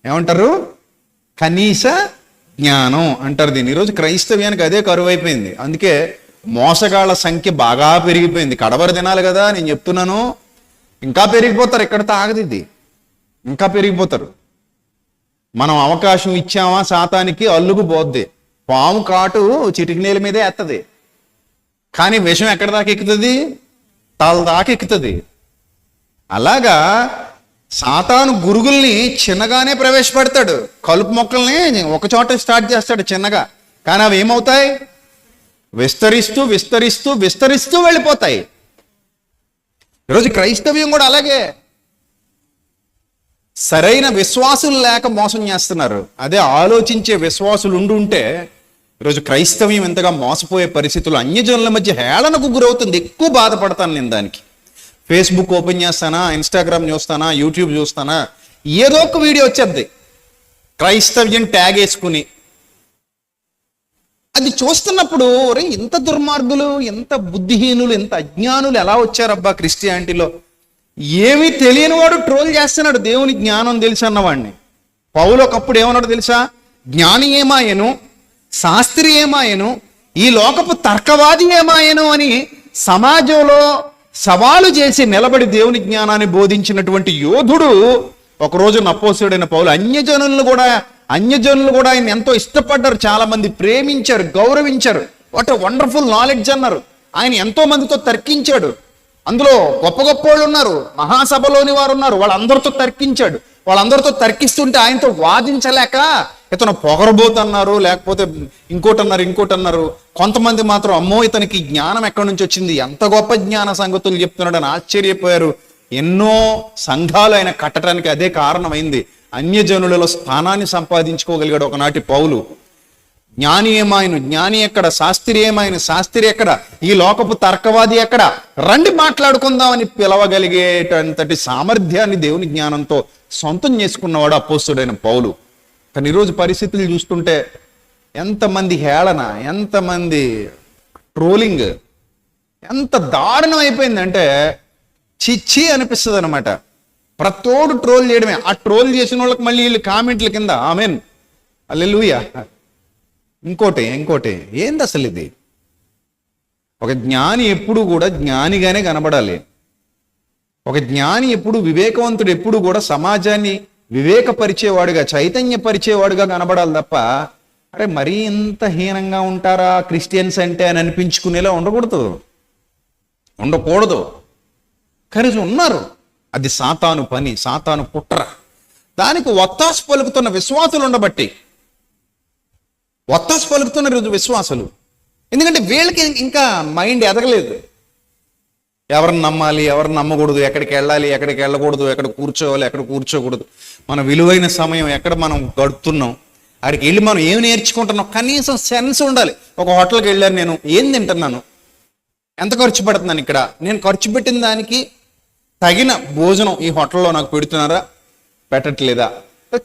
ఏమంటారు? కనీస జ్ఞానం అంటారు దీన్ని. ఈరోజు క్రైస్తవ్యానికి అదే కరువు అయిపోయింది. అందుకే మోసగాళ్ళ సంఖ్య బాగా పెరిగిపోయింది. కడవరి దినాలు కదా నేను చెప్తున్నాను, ఇంకా పెరిగిపోతారు. ఎక్కడితో ఆగదు ఇది, ఇంకా పెరిగిపోతారు. మనం అవకాశం ఇచ్చామా సాతానికి అల్లుకు పోద్ది. పాము కాటు చిటికినేల మీదే ఎత్తది, కానీ విషం ఎక్కడి దాకా ఎక్కుతుంది? తల దాకా ఎక్కుతుంది. అలాగా సాతాను గురుగుల్ని చిన్నగానే ప్రవేశపెడతాడు. కలుపు మొక్కల్ని ఒక చోట స్టార్ట్ చేస్తాడు చిన్నగా, కానీ అవి ఏమవుతాయి? విస్తరిస్తూ విస్తరిస్తూ విస్తరిస్తూ వెళ్ళిపోతాయి. ఈరోజు క్రైస్తవ్యం కూడా అలాగే. సరైన విశ్వాసులు లేక మోసం చేస్తున్నారు. అదే ఆలోచించే విశ్వాసులు ఉంటే ఈరోజు క్రైస్తవ్యం ఎంతగా మోసపోయే పరిస్థితులు, అన్యజనుల మధ్య హేళనకు గురవుతుంది. ఎక్కువ బాధపడతాను నేను దానికి. ఫేస్బుక్ ఓపెన్ చేస్తానా, ఇన్స్టాగ్రామ్ చూస్తానా, యూట్యూబ్ చూస్తానా, ఏదో ఒక వీడియో వచ్చేది క్రైస్తవ్యం ట్యాగ్ వేసుకుని. అది చూస్తున్నప్పుడు ఇంత దుర్మార్గులు, ఎంత బుద్ధిహీనులు, ఎంత అజ్ఞానులు ఎలా వచ్చారబ్బా క్రిస్టియానిటీలో. ఏమీ తెలియని వాడు ట్రోల్ చేస్తున్నాడు దేవుని జ్ఞానం తెలుసు అన్నవాడిని. పౌలు ఒకప్పుడు ఏమన్నాడు తెలుసా? జ్ఞాని ఏమాయను, శాస్త్రి ఏమాయను, ఈ లోకపు తర్కవాది ఏమాయను అని సమాజంలో సవాలు చేసి నిలబడి దేవుని జ్ఞానాన్ని బోధించినటువంటి యోధుడు ఒకరోజు నపోసుడైన పౌలు. అన్యజనులు కూడా ఆయన ఎంతో ఇష్టపడ్డారు, చాలా మంది ప్రేమించారు, గౌరవించారు. వాట్ ఎ వండర్ఫుల్ నాలెడ్జ్ అన్నారు. ఆయన ఎంతో మందితో తర్కించాడు. అందులో గొప్ప గొప్ప వాళ్ళు ఉన్నారు, మహాసభలోని వారు ఉన్నారు, వాళ్ళందరితో తర్కించాడు. వాళ్ళందరితో తర్కిస్తుంటే ఆయనతో వాదించలేక ఇతను పొగరబోతున్నారు, లేకపోతే ఇంకోటి అన్నారు. కొంతమంది మాత్రం అమ్మో ఇతనికి జ్ఞానం ఎక్కడి నుంచి వచ్చింది, ఎంత గొప్ప జ్ఞాన సంగతులు చెప్తున్నాడు అని ఆశ్చర్యపోయారు. ఎన్నో సంఘాలు ఆయన కట్టడానికి అదే కారణమైంది. అన్యజనులలో స్థానాన్ని సంపాదించుకోగలిగాడు ఒకనాటి పౌలు. జ్ఞాని ఏమాయను, జ్ఞాని ఎక్కడ, శాస్త్రి ఏమాయను, శాస్త్రి ఎక్కడ, ఈ లోకపు తర్కవాది ఎక్కడ, రండి మాట్లాడుకుందామని పిలవగలిగేటంతటి సామర్థ్యాన్ని దేవుని జ్ఞానంతో సొంతం చేసుకున్నవాడు అపోస్తుడైన పౌలు. కానీ ఈరోజు పరిస్థితులు చూస్తుంటే ఎంతమంది హేళన, ఎంతమంది ట్రోలింగ్, ఎంత దారుణం అయిపోయిందంటే చిచ్చి అనిపిస్తుంది అనమాట. ప్రతోడు ట్రోల్ చేయడమే. ఆ ట్రోల్ చేసిన వాళ్ళకి మళ్ళీ వీళ్ళు కామెంట్ల కింద ఆమెన్ హల్లెలూయా, ఇంకోటి ఏంది అసలు ఇది? ఒక జ్ఞాని ఎప్పుడు కూడా జ్ఞానిగానే కనబడాలి. ఒక జ్ఞాని ఎప్పుడు, వివేకవంతుడు ఎప్పుడు కూడా సమాజాన్ని వివేకపరిచేవాడుగా, చైతన్యపరిచేవాడుగా కనబడాలి తప్ప అరే మరీ ఇంత హీనంగా ఉంటారా క్రిస్టియన్స్ అంటే అని అనిపించుకునేలా ఉండకూడదు. కానీ ఉన్నారు. అది సాతాను పని, సాతాను కుట్ర. దానికి ఒత్తాసు పలుకుతున్న విశ్వాసులు ఉండబట్టి, ఒత్తాసు పలుకుతున్న రోజు విశ్వాసులు. ఎందుకంటే వీళ్ళకి ఇంకా మైండ్ ఎదగలేదు. ఎవరిని నమ్మాలి, ఎవరిని నమ్మకూడదు, ఎక్కడికి వెళ్ళాలి, ఎక్కడికి వెళ్ళకూడదు, ఎక్కడ కూర్చోవాలి, ఎక్కడ కూర్చోకూడదు, మన విలువైన సమయం ఎక్కడ మనం గడుపుతున్నాం, అక్కడికి వెళ్ళి మనం ఏమి నేర్చుకుంటున్నాం, కనీసం సెన్స్ ఉండాలి. ఒక హోటల్కి వెళ్ళాను, నేను ఏం తింటున్నాను, ఎంత ఖర్చు పెడుతున్నాను, ఇక్కడ నేను ఖర్చు పెట్టిన దానికి తగిన భోజనం ఈ హోటల్లో నాకు పెడుతున్నారా, పెట్టట్లేదా,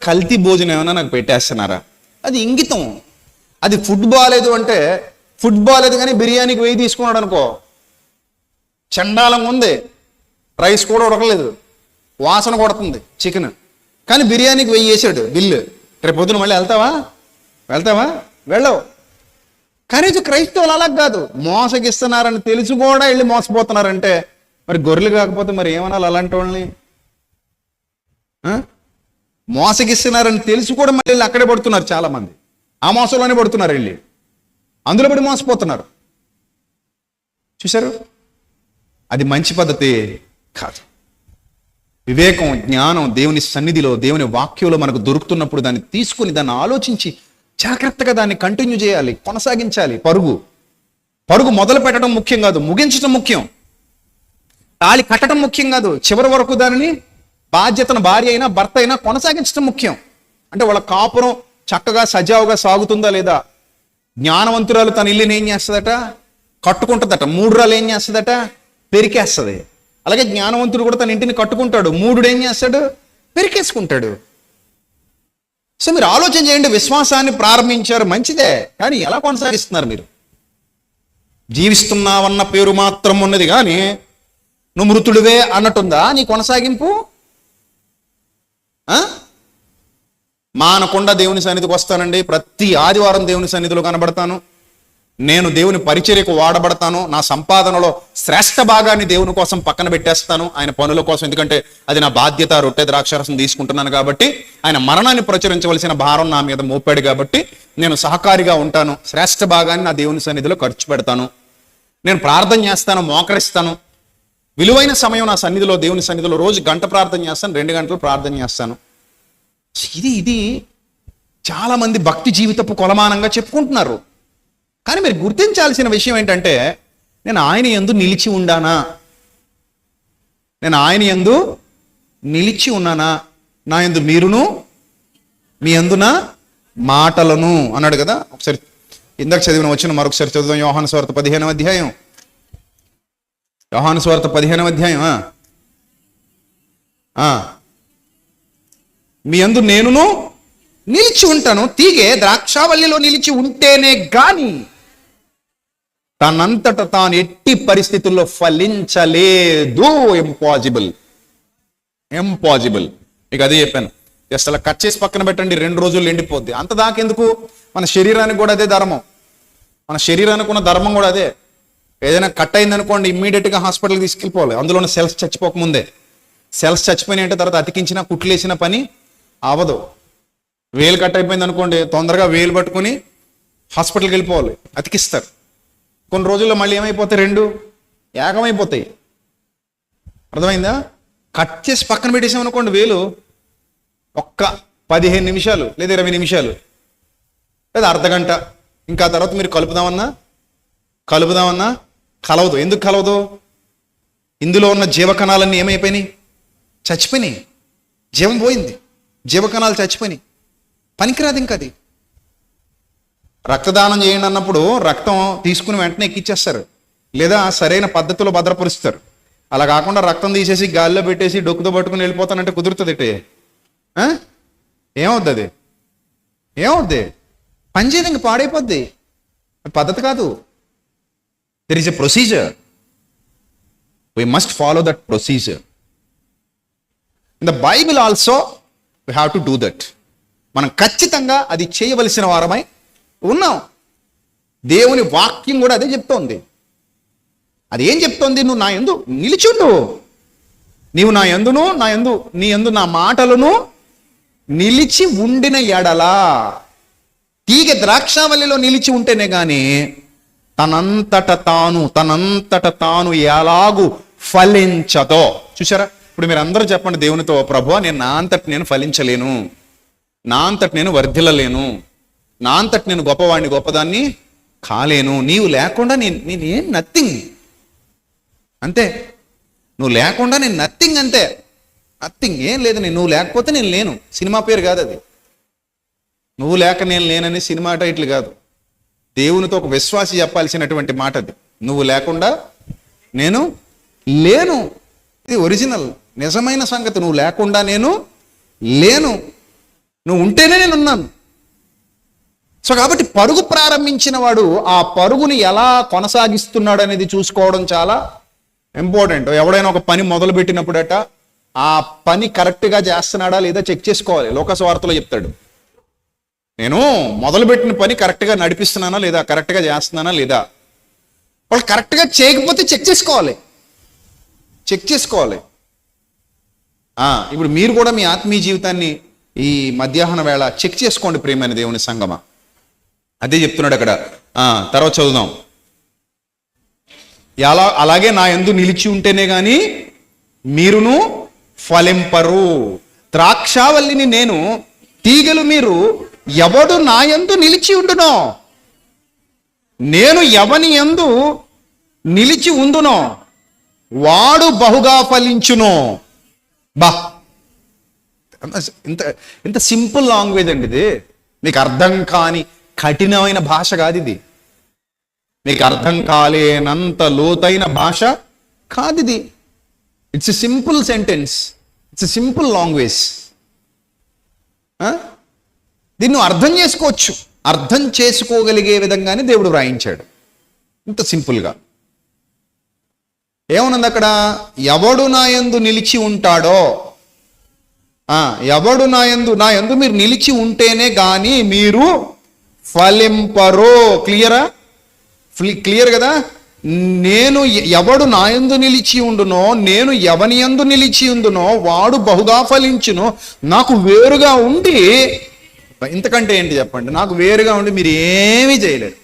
కల్తీ భోజనం ఏమైనా నాకు పెట్టేస్తున్నారా, అది ఇంగితం. అది ఫుడ్ బాగాలేదు అంటే ఫుడ్ బాగాలేదు కానీ బిర్యానీకి 1000 తీసుకున్నాడు అనుకో, చండాలంగా ఉంది, రైస్ కూడా ఉడకలేదు, వాసన కొడుతుంది చికెన్, కానీ బిర్యానీకి 1000 వేసాడు బిల్లు. రేపు పొద్దున మళ్ళీ వెళ్తావా వెళ్ళవు. కానీ క్రైస్తవులు అలా కాదు, మోసగిస్తున్నారని తెలిసి కూడా వెళ్ళి మోసపోతున్నారంటే మరి గొర్రెలు కాకపోతే మరి ఏమనాలి అలాంటి వాళ్ళని? మోసగిస్తున్నారని తెలిసి కూడా మళ్ళీ అక్కడే పడుతున్నారు చాలా మంది. ఆ మోసంలోనే పడుతున్నారు, వెళ్ళి అందులో పడి మోసపోతున్నారు. చూశారు? అది మంచి పద్ధతి కాదు. వివేకం, జ్ఞానం దేవుని సన్నిధిలో, దేవుని వాక్యంలో మనకు దొరుకుతున్నప్పుడు దాన్ని తీసుకుని, దాన్ని ఆలోచించి జాగ్రత్తగా దాన్ని కంటిన్యూ చేయాలి, కొనసాగించాలి. పరుగు మొదలు పెట్టడం ముఖ్యం కాదు, ముగించడం ముఖ్యం. తాళి కట్టడం ముఖ్యం కాదు, చివరి వరకు దానిని బాధ్యతను భార్య అయినా భర్త అయినా కొనసాగించడం ముఖ్యం. అంటే వాళ్ళ కాపురం చక్కగా సజావుగా సాగుతుందా లేదా. జ్ఞానవంతురాలు తన ఇల్లుని ఏం చేస్తుందట, కట్టుకుంటుందట. మూఢురాలు ఏం చేస్తుందట, పెరికేస్తుంది. అలాగే జ్ఞానవంతుడు కూడా తన ఇంటిని కట్టుకుంటాడు, మూఢుడు ఏం చేస్తాడు, పెరికేసుకుంటాడు. సో మీరు ఆలోచన చేయండి. విశ్వాసాన్ని ప్రారంభించారు, మంచిదే, కానీ ఎలా కొనసాగిస్తున్నారు మీరు? జీవిస్తున్నావన్న పేరు మాత్రం ఉన్నది కానీ నువ్వు మృతుడివే అన్నట్టుందా నీ కొనసాగింపు? మానకుండా దేవుని సన్నిధికి వస్తానండి, ప్రతి ఆదివారం దేవుని సన్నిధిలో కనబడతాను, నేను దేవుని పరిచర్యకు వాడబడతాను, నా సంపాదనలో శ్రేష్ఠ భాగాన్ని దేవుని కోసం పక్కన పెట్టేస్తాను ఆయన పనుల కోసం, ఎందుకంటే అది నా బాధ్యత, రొట్టె ద్రాక్షారసం తీసుకుంటున్నాను కాబట్టి, ఆయన మరణాన్ని ప్రచురించవలసిన భారం నా మీద మోపాడు కాబట్టి నేను సహకారిగా ఉంటాను, శ్రేష్ఠ భాగాన్ని నా దేవుని సన్నిధిలో ఖర్చు పెడతాను, నేను ప్రార్థన చేస్తాను, మోకరిస్తాను, విలువైన సమయం నా సన్నిధిలో, దేవుని సన్నిధిలో రోజు 1 గంట ప్రార్థన చేస్తాను, 2 గంటలు ప్రార్థన చేస్తాను. ఇది చాలా మంది భక్తి జీవితపు కొలమానంగా చెప్పుకుంటున్నారు. కానీ మీరు గుర్తించాల్సిన విషయం ఏంటంటే, నేను ఆయన యందు నిలిచి ఉండానా, నేను ఆయన యందు నిలిచి ఉన్నానా, నా యందు మీరును మీ యందున మాటలను అన్నాడు కదా. ఒకసారి ఇందాక చదివిన వచ్చిన మరొకసారి చదువుదాం. యోహాను సువార్త 15వ అధ్యాయం. యోహాను సువార్త 15వ అధ్యాయం. మీ యందు నేనును నిలిచి ఉంటాను, తీగే ద్రాక్షావల్లిలో నిలిచి ఉంటేనే గాని తనంతట తాను ఎట్టి పరిస్థితుల్లో ఫలించలేదు. ఇంపాసిబుల్. ఇక అదే చెప్పాను, జస్ట్ అలా కట్ చేసి పక్కన పెట్టండి, 2 రోజులు ఎండిపోద్ది. అంత దాకెందుకు? మన శరీరానికి కూడా అదే ధర్మం, మన శరీరానికి ఉన్న ధర్మం కూడా అదే. ఏదైనా కట్ అయింది అనుకోండి, ఇమ్మీడియట్గా హాస్పిటల్కి తీసుకెళ్ళిపోవాలి. అందులోనే సెల్స్ చచ్చిపోకముందే. సెల్స్ చచ్చిపోయినాయి అంటే తర్వాత అతికించిన కుట్లేసిన పని అవదు. వేలు కట్ అయిపోయింది అనుకోండి, తొందరగా వేలు పట్టుకుని హాస్పిటల్కి వెళ్ళిపోవాలి, అతికిస్తారు. కొన్ని రోజుల్లో మళ్ళీ ఏమైపోతాయి, 2 ఏకమైపోతాయి. అర్థమైందా? కట్ చేసి పక్కన పెట్టేసామనుకోండి వేలు, ఒక్క 15 నిమిషాలు లేదా 20 నిమిషాలు లేదా అర్ధగంట. ఇంకా తర్వాత మీరు కలుపుదామన్నా కలవదు. ఎందుకు కలవదు? ఇందులో ఉన్న జీవకణాలన్నీ ఏమైపోయినాయి? చచ్చిపోయినాయి. జీవం పోయింది, జీవకణాలు చచ్చిపోయినాయి, పనికిరాదు ఇంకా అది. రక్తదానం చేయండి అన్నప్పుడు రక్తం తీసుకుని వెంటనే ఎక్కిచ్చేస్తారు, లేదా సరైన పద్ధతిలో భద్రపరుస్తారు. అలా కాకుండా రక్తం తీసేసి గాలిలో పెట్టేసి డొక్కుతో పట్టుకుని వెళ్ళిపోతానంటే కుదురుతుంది. ఏమవుద్ది? అది ఏమవుద్ది? పనిచేయదు, ఇంక పాడైపోద్ది. పద్ధతి కాదు. There is a procedure. We must follow that procedure. In the Bible also we have to do that. మనం ఖచ్చితంగా అది చేయవలసిన వారమై ఉన్నాం. దేవుని వాక్యం కూడా అదే చెప్తోంది. అది ఏం చెప్తోంది? నువ్వు నా యందు నిలిచుండు, నీవు నా యందును నీ యందు నా మాటలను నిలిచి ఉండిన ఎడలా. తీగ ద్రాక్షావల్లిలో నిలిచి ఉంటేనే గాని తనంతట తాను ఎలాగూ ఫలించదో. చూసారా? ఇప్పుడు మీరు అందరూ చెప్పండి దేవునితో, ప్రభువా నేను నా అంతటి నేను ఫలించలేను, నా అంతటి నేను వర్ధిల్లలేను, నా అంతటి నేను గొప్పదాన్ని కాలేను, నీవు లేకుండా నేనేం నథింగ్. అంతే, నువ్వు లేకుండా నేను నథింగ్, అంతే, నథింగ్, ఏం లేదు. నువ్వు లేకపోతే నేను లేను. సినిమా పేరు కాదు అది. నువ్వు లేక నేను లేనని సినిమా టైటిల్ కాదు. దేవునితో ఒక విశ్వాసి చెప్పాల్సినటువంటి మాట అది. నువ్వు లేకుండా నేను లేను. ఇది ఒరిజినల్, నిజమైన సంగతి. నువ్వు లేకుండా నేను లేను, నువ్వు ఉంటేనే నేను ఉన్నాను. సో కాబట్టి పరుగు ప్రారంభించిన వాడు ఆ పరుగుని ఎలా కొనసాగిస్తున్నాడు అనేది చూసుకోవడం చాలా ఇంపార్టెంట్. ఎవడైనా ఒక పని మొదలు పెట్టినప్పుడట ఆ పని కరెక్ట్గా చేస్తున్నాడా లేదా చెక్ చేసుకోవాలి. లోకసువార్తలో చెప్తాడు, నేను మొదలుపెట్టిన పని కరెక్ట్గా నడిపిస్తున్నానా లేదా, కరెక్ట్గా చేస్తున్నానా లేదా. వాళ్ళు కరెక్ట్గా చేయకపోతే చెక్ చేసుకోవాలి. ఇప్పుడు మీరు కూడా మీ ఆత్మీయ జీవితాన్ని ఈ మధ్యాహ్న వేళ చెక్ చేసుకోండి ప్రియమైన దేవుని సంగమా. అదే చెప్తున్నాడు అక్కడ. తర్వాత చదువుదాం. అలాగే నా యందు నిలిచి ఉంటేనే గాని మీరును ఫలింపరు. ద్రాక్షావల్లిని నేను, తీగలు మీరు. ఎవడు నా యందు నిలిచి ఉండునో, నేను ఎవని యందు నిలిచి ఉండునో వాడు బహుగా ఫలించును. బా, ఇంత సింపుల్ లాంగ్వేజ్ అండి ఇది. మీకు అర్థం కాని కఠినమైన భాష కాదు ఇది. మీకు అర్థం కాలేనంత లోతైన భాష కాదు ఇది. It's a simple sentence, it's a simple language. దీన్ని అర్థం చేసుకోవచ్చు. అర్థం చేసుకోగలిగే విధంగానే దేవుడు వ్రాయించాడు ఇంత సింపుల్గా. ఏమన్నది అక్కడ? ఎవడు నా యందు నిలిచి ఉంటాడో, ఎవడు నా యందు మీరు నిలిచి ఉంటేనే గాని మీరు ఫలింపరో. క్లియర్ కదా? నేను ఎవడు నా యందు నిలిచి ఉండునో, నేను ఎవని యందు నిలిచి ఉండునో వాడు బహుగా ఫలించును. నాకు వేరుగా ఉండి, ఇంతకంటే ఏంటి చెప్పండి? నాకు వేరుగా ఉండి మీరు ఏమీ చేయలేరు.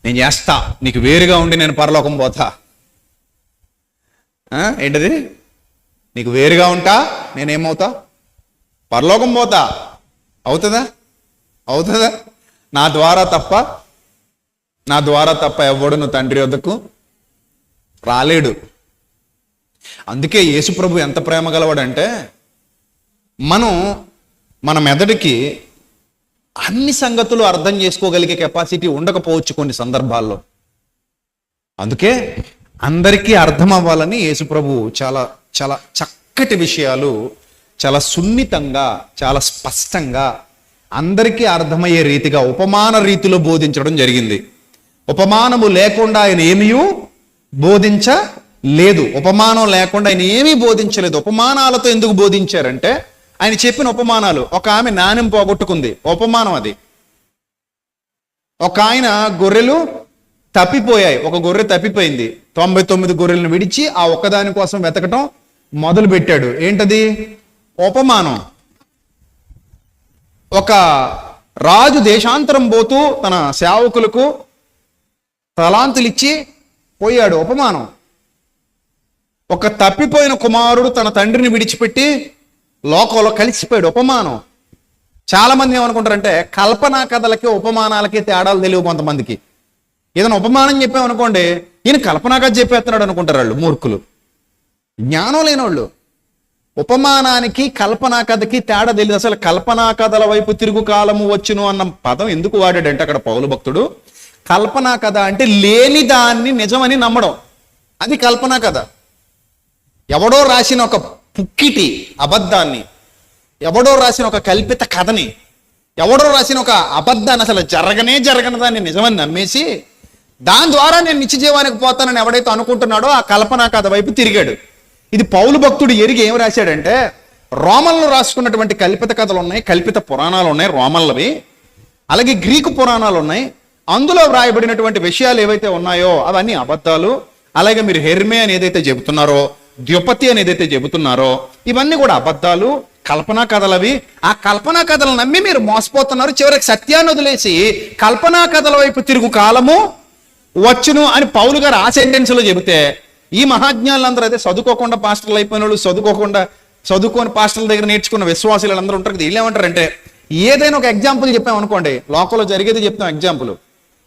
నేను చేస్తా, నీకు వేరుగా ఉండి నేను పరలోకం పోతా. ఏంటది? నీకు వేరుగా ఉంటా, నేనేమవుతా? పరలోకం పోతా. అవుతుందా? నా ద్వారా తప్ప ఎవడును తండ్రి వద్దకు రాలేడు. అందుకే యేసుప్రభు ఎంత ప్రేమ గలవాడంటే, మన మెదడుకి అన్ని సంగతులు అర్థం చేసుకోగలిగే కెపాసిటీ ఉండకపోవచ్చు కొన్ని సందర్భాల్లో. అందుకే అందరికీ అర్థం అవ్వాలని యేసుప్రభు చాలా చాలా చక్కటి విషయాలు చాలా సున్నితంగా, చాలా స్పష్టంగా అందరికీ అర్థమయ్యే రీతిగా ఉపమాన రీతిలో బోధించడం జరిగింది. ఉపమానము లేకుండా ఆయన ఏమీ బోధించలేదు. ఉపమానం లేకుండా ఆయన ఏమీ బోధించలేదు. ఉపమానాలతో ఎందుకు బోధించారంటే, ఆయన చెప్పిన ఉపమానాలు. ఒక ఆమె నాణెం పోగొట్టుకుంది, ఉపమానం అది. ఒక ఆయన గొర్రెలు తప్పిపోయాయి, ఒక గొర్రె తప్పిపోయింది. 99 గొర్రెలను విడిచి ఆ ఒక్కదాని కోసం వెతకటం మొదలు పెట్టాడు. ఏంటది? ఉపమానం. ఒక రాజు దేశాంతరం పోతూ తన సేవకులకు తలాంతులు ఇచ్చి పోయాడు, ఉపమానం. ఒక తప్పిపోయిన కుమారుడు తన తండ్రిని విడిచిపెట్టి లోకంలో కలిసిపోయాడు. ఉపమానం. చాలా మంది ఏమనుకుంటారంటే కల్పనా కథలకి ఉపమానాలకి తేడాలు తెలియవు కొంతమందికి. ఏదైనా ఉపమానం చెప్పామనుకోండి, ఈయన కల్పనా కథ చెప్పేస్తున్నాడు అనుకుంటారు వాళ్ళు, మూర్ఖులు, జ్ఞానం లేనోళ్ళు. ఉపమానానికి కల్పనా కథకి తేడా తెలియదు. అసలు కల్పనా కథల వైపు తిరుగు కాలము వచ్చును అన్న పదం ఎందుకు వాడాడంటే అక్కడ పౌలు భక్తుడు, కల్పనా కథ అంటే లేని దాన్ని నిజమని నమ్మడం, అది కల్పనా కథ. ఎవడో రాసిన ఒక పుక్కిటి అబద్ధాన్ని, ఎవడో రాసిన ఒక కల్పిత కథని, ఎవడో రాసిన ఒక అబద్ధాన్ని, అసలు జరగని దాన్ని నిజమని నమ్మేసి దాని ద్వారా నేను నిత్య జీవానికి పోతానని ఎవడైతే అనుకుంటున్నాడో ఆ కల్పనా కథ వైపు తిరిగాడు. ఇది పౌలు భక్తుడు ఎరిగి ఏం రాశాడంటే, రోమన్లు రాసుకున్నటువంటి కల్పిత కథలు ఉన్నాయి, కల్పిత పురాణాలు ఉన్నాయి రోమన్లవి, అలాగే గ్రీకు పురాణాలు ఉన్నాయి. అందులో వ్రాయబడినటువంటి విషయాలు ఏవైతే ఉన్నాయో అవన్నీ అబద్ధాలు. అలాగే మీరు హెర్మే అని ఏదైతే చెబుతున్నారో, ద్యుపతి అని ఏదైతే చెబుతున్నారో, ఇవన్నీ కూడా అబద్ధాలు, కల్పనా కథలవి. ఆ కల్పనా కథలు నమ్మి మీరు మోసపోతున్నారు. చివరికి సత్యాన్ని వదిలేసి కల్పనా కథల వైపు తిరుగు కాలము వచ్చును అని పౌలు గారు ఆ సెంటెన్స్ లో చెబితే, ఈ మహాజ్ఞానులందరూ అయితే చదువుకోకుండా పాస్టర్లు అయిపోయిన వాళ్ళు, చదువుకొని పాస్టర్ల దగ్గర నేర్చుకున్న విశ్వాసులు అందరూ ఉంటారు కదా, వీళ్ళు ఏమంటారంటే ఏదైనా ఒక ఎగ్జాంపుల్ చెప్పామనుకోండి, లోకంలో జరిగేది చెప్తాం ఎగ్జాంపుల్,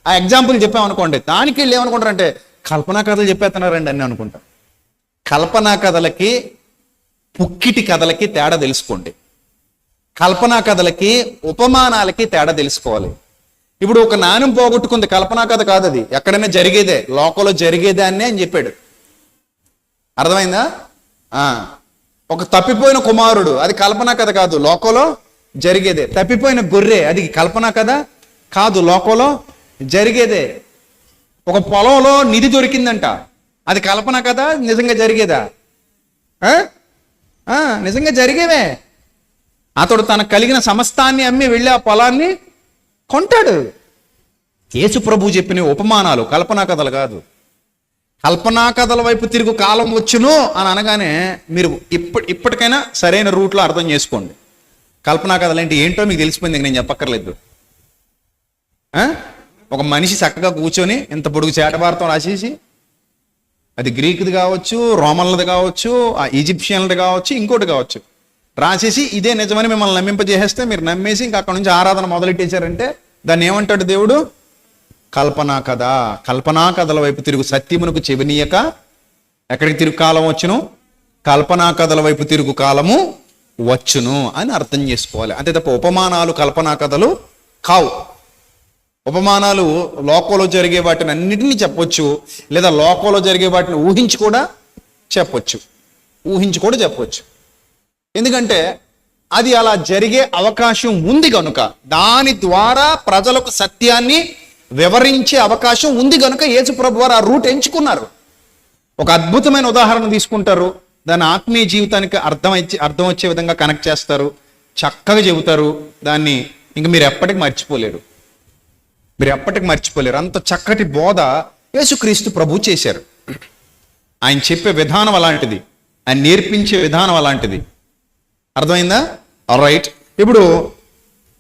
ఆ ఎగ్జాంపుల్ చెప్పామనుకోండి, దానికి వీళ్ళు ఏమనుకుంటారంటే కల్పనా కథలు చెప్పేస్తున్నారండి అని అనుకుంటాం. కల్పనా కథలకి పుక్కిటి కథలకి తేడా తెలుసుకోండి. కల్పనా కథలకి ఉపమానాలకి తేడా తెలుసుకోవాలి. ఇప్పుడు ఒక నాణ్యం పోగొట్టుకుంది, కల్పనా కథ కాదు అది, ఎక్కడైనా జరిగేదే, లోకంలో జరిగేదాన్నే అని చెప్పాడు. అర్థమైందా? ఒక తప్పిపోయిన కుమారుడు, అది కల్పనా కథ కాదు, లోకంలో జరిగేదే. తప్పిపోయిన గొర్రె, అది కల్పనా కథ కాదు, లోకంలో జరిగేదే. ఒక పొలంలో నిధి దొరికిందంట, అది కల్పన కథ నిజంగా జరిగేదా? నిజంగా జరిగేవే. అతడు తనకు కలిగిన సమస్తాన్ని అమ్మి వెళ్ళి ఆ పొలాన్ని కొంటాడు. యేసు ప్రభు చెప్పిన ఉపమానాలు కల్పనా కథలు కాదు. కల్పనా కథల వైపు తిరుగు కాలం వచ్చును అని అనగానే మీరు ఇప్పటికైనా సరైన రూట్లో అర్థం చేసుకోండి. కల్పనా కథలు ఏంటో మీకు తెలిసిపోయింది, నేను చెప్పక్కర్లేదు. ఒక మనిషి చక్కగా కూర్చొని ఇంత పొడుగు చేటభారతం రాసేసి, అది గ్రీకుది కావచ్చు, రోమన్లది కావచ్చు, ఆ ఈజిప్షియన్లది కావచ్చు, ఇంకోటి కావచ్చు, రాసేసి ఇదే నిజమని మిమ్మల్ని నమ్మింపజేసేస్తే మీరు నమ్మేసి ఇంకా అక్కడ నుంచి ఆరాధన మొదలెట్టేశారంటే దాన్ని ఏమంటాడు దేవుడు? కల్పనా కథ. కల్పనా కథల వైపు తిరుగు, సత్యమునకు చెవినీయక ఎక్కడికి తిరుగు కాలం వచ్చును? కల్పనా కథల వైపు తిరుగు కాలము వచ్చును అని అర్థం చేసుకోవాలి. అంతే తప్ప ఉపమానాలు కల్పనా కథలు కావు. ఉపమానాలు లోకంలో జరిగే వాటిని అన్నిటినీ చెప్పొచ్చు, లేదా లోకంలో జరిగే వాటిని ఊహించి కూడా చెప్పొచ్చు. ఎందుకంటే అది అలా జరిగే అవకాశం ఉంది కనుక, దాని ద్వారా ప్రజలకు సత్యాన్ని వివరించే అవకాశం ఉంది కనుక యేసు ప్రభు వారు ఆ రూట్ ఎంచుకున్నారు. ఒక అద్భుతమైన ఉదాహరణ తీసుకుంటారు, దాని ఆత్మీయ జీవితానికి అర్థం వచ్చే విధంగా కనెక్ట్ చేస్తారు, చక్కగా చెబుతారు, దాన్ని ఇంక మీరు ఎప్పటికీ మర్చిపోలేరు. అంత చక్కటి బోధ యేసుక్రీస్తు ప్రభు చేశారు. ఆయన చెప్పే విధానం అలాంటిది, ఆయన నేర్పించే విధానం అలాంటిది. అర్థమైందా? రైట్. ఇప్పుడు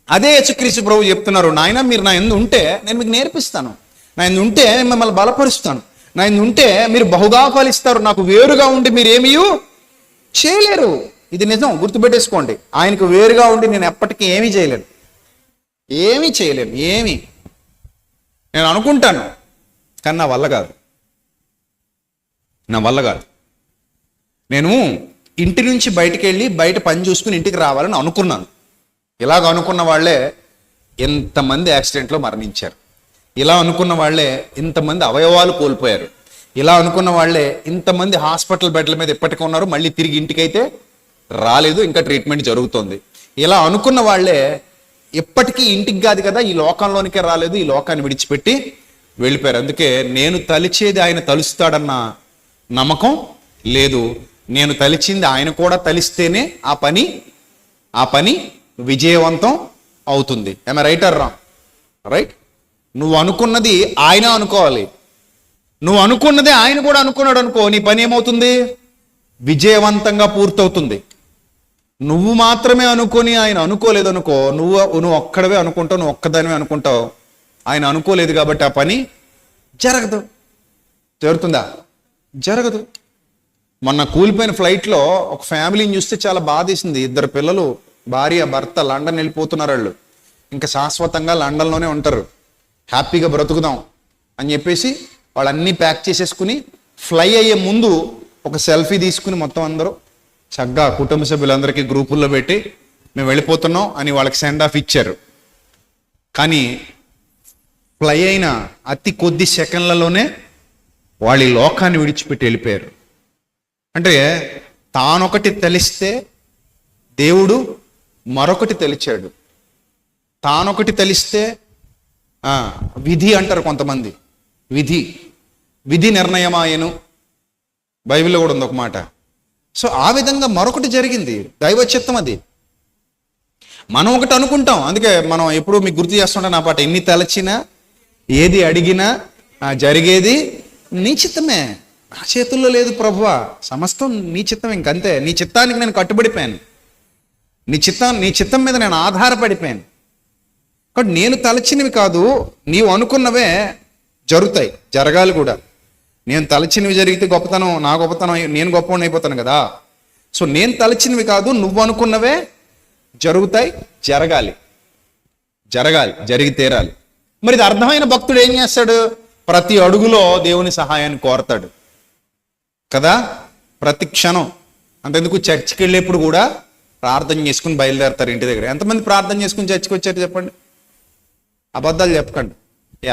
అదే యేసుక్రీస్తు ప్రభు చెప్తున్నారు, నాయన మీరు నా యందు ఉంటే నేను మీకు నేర్పిస్తాను, నా యందు ఉంటే నేను మిమ్మల్ని బలపరుస్తాను, నా యందు ఉంటే మీరు బహుగా ఫలిస్తారు, నాకు వేరుగా ఉండి మీరు ఏమీ చేయలేరు. ఇది నిజం, గుర్తుపెట్టేసుకోండి. ఆయనకు వేరుగా ఉండి నేను ఎప్పటికీ ఏమీ చేయలేను. నేను అనుకుంటాను కానీ నా వల్ల కాదు. నేను ఇంటి నుంచి బయటికి వెళ్ళి బయట పని చూసుకుని ఇంటికి రావాలని అనుకున్నాను. ఇలాగ అనుకున్న వాళ్ళే ఎంతమంది యాక్సిడెంట్లో మరణించారు, ఇలా అనుకున్న వాళ్ళే ఇంతమంది అవయవాలు కోల్పోయారు, ఇలా అనుకున్న వాళ్ళే ఇంతమంది హాస్పిటల్ బెడ్ల మీద ఇప్పటికీ ఉన్నారు, మళ్ళీ తిరిగి ఇంటికైతే రాలేదు, ఇంకా ట్రీట్మెంట్ జరుగుతోంది. ఇలా అనుకున్న వాళ్ళే ఎప్పటికీ ఇంటికి కాదు కదా, ఈ లోకంలోనికే రాలేదు, ఈ లోకాన్ని విడిచిపెట్టి వెళ్ళిపోయారు. అందుకే నేను తలిచేది ఆయన తలుస్తాడన్న నమ్మకం లేదు. నేను తలిచింది ఆయన కూడా తలిస్తేనే ఆ పని విజయవంతం అవుతుంది. ఏమ రైట్ ఆర్ రాంగ్? రైట్. నువ్వు అనుకున్నది ఆయన అనుకోవాలి, నువ్వు అనుకున్నదే ఆయన కూడా అనుకున్నాడు అనుకో, నీ పని ఏమవుతుంది? విజయవంతంగా పూర్తవుతుంది. నువ్వు మాత్రమే అనుకొని ఆయన అనుకోలేదు అనుకో, నువ్వు ఒక్కడవే అనుకుంటావు, నువ్వు ఒక్కదానివే అనుకుంటావు, ఆయన అనుకోలేదు కాబట్టి ఆ పని జరగదు. జరుగుతుందా? జరగదు. మొన్న కూలిపోయిన ఫ్లైట్లో ఒక ఫ్యామిలీని చూస్తే చాలా బాధేసింది. 2 పిల్లలు, భార్య భర్త లండన్ వెళ్ళిపోతున్నారు. వాళ్ళు ఇంకా శాశ్వతంగా లండన్లోనే ఉంటారు, హ్యాపీగా బ్రతుకుదాం అని చెప్పేసి వాళ్ళన్నీ ప్యాక్ చేసేసుకుని ఫ్లై అయ్యే ముందు ఒక సెల్ఫీ తీసుకుని మొత్తం అందరూ చక్కగా కుటుంబ సభ్యులందరికీ గ్రూపుల్లో పెట్టి మేము వెళ్ళిపోతున్నాం అని వాళ్ళకి సెండ్ ఆఫ్ ఇచ్చారు. కానీ ఫ్లై అయిన అతి కొద్ది సెకండ్లలోనే వాళ్ళ ఈ లోకాన్ని విడిచిపెట్టి వెళ్ళిపోయారు. అంటే తానొకటి తెలిస్తే దేవుడు మరొకటి తెలిచాడు. తానొకటి తెలిస్తే విధి అంటారు కొంతమంది, విధి నిర్ణయమాయను, బైబిల్లో కూడా ఉంది ఒక మాట. సో ఆ విధంగా మరొకటి జరిగింది, దైవ చిత్తం అది. మనం ఒకటి అనుకుంటాం, అందుకే మనం ఎప్పుడు మీకు గుర్తు చేస్తుంటాం నా పాట, ఎన్ని తలచినా ఏది అడిగినా జరిగేది నీ చిత్తమే, నా చేతుల్లో లేదు ప్రభువా, సమస్తం నీ చిత్తం, ఇంకంతే. నీ చిత్తానికి నేను కట్టుబడిపోయాను, నీ చిత్తం మీద నేను ఆధారపడిపోయాను. కాబట్టి నేను తలచినవి కాదు, నీవు అనుకున్నవే జరుగుతాయి, జరగాలి కూడా. నేను తలచినవి జరిగితే గొప్పతనం, నా గొప్పతనం, నేను గొప్పవాడిని అయిపోతాను కదా. సో నేను తలచినవి కాదు, నువ్వు అనుకున్నవే జరుగుతాయి, జరగాలి, జరిగి తీరాలి. మరి ఇది అర్థమైన భక్తుడు ఏం చేస్తాడు? ప్రతి అడుగులో దేవుని సహాయాన్ని కోరతాడు కదా, ప్రతి క్షణం. అంతెందుకు చర్చికి వెళ్ళేప్పుడు కూడా ప్రార్థన చేసుకుని బయలుదేరతారు ఇంటి దగ్గర. ఎంతమంది ప్రార్థన చేసుకుని చర్చికి వచ్చారు చెప్పండి? అబద్ధాలు చెప్పకండి.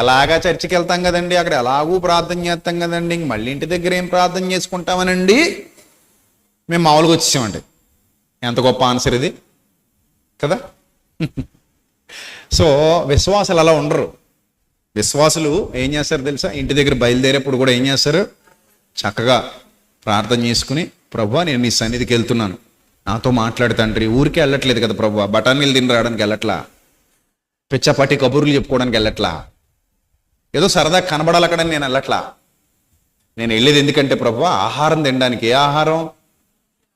ఎలాగా చర్చికి వెళ్తాం కదండి, అక్కడ ఎలాగూ ప్రార్థన చేస్తాం కదండి, ఇంక మళ్ళీ ఇంటి దగ్గర ఏం ప్రార్థన చేసుకుంటామనండి, మేము మామూలుగా వచ్చేసామండి. ఎంత గొప్ప ఆన్సర్ ఇది కదా. సో విశ్వాసులు అలా ఉండరు. విశ్వాసులు ఏం చేస్తారు తెలుసా? ఇంటి దగ్గర బయలుదేరేప్పుడు కూడా ఏం చేస్తారు? చక్కగా ప్రార్థన చేసుకుని, ప్రభువా నేను నీ సన్నిధికి వెళ్తున్నాను, నాతో మాట్లాడు తండ్రి. ఊరికే వెళ్ళట్లేదు కదా ప్రభువా, బఠానీలు తిని రావడానికి వెళ్ళట్లా, పిచ్చపాటి కబుర్లు చెప్పుకోవడానికి వెళ్ళట్లా, ఏదో సరదా కనబడాలి అక్కడ నేను వెళ్ళట్లా. నేను వెళ్ళేది ఎందుకంటే ప్రభువా ఆహారం తినడానికి. ఏ ఆహారం?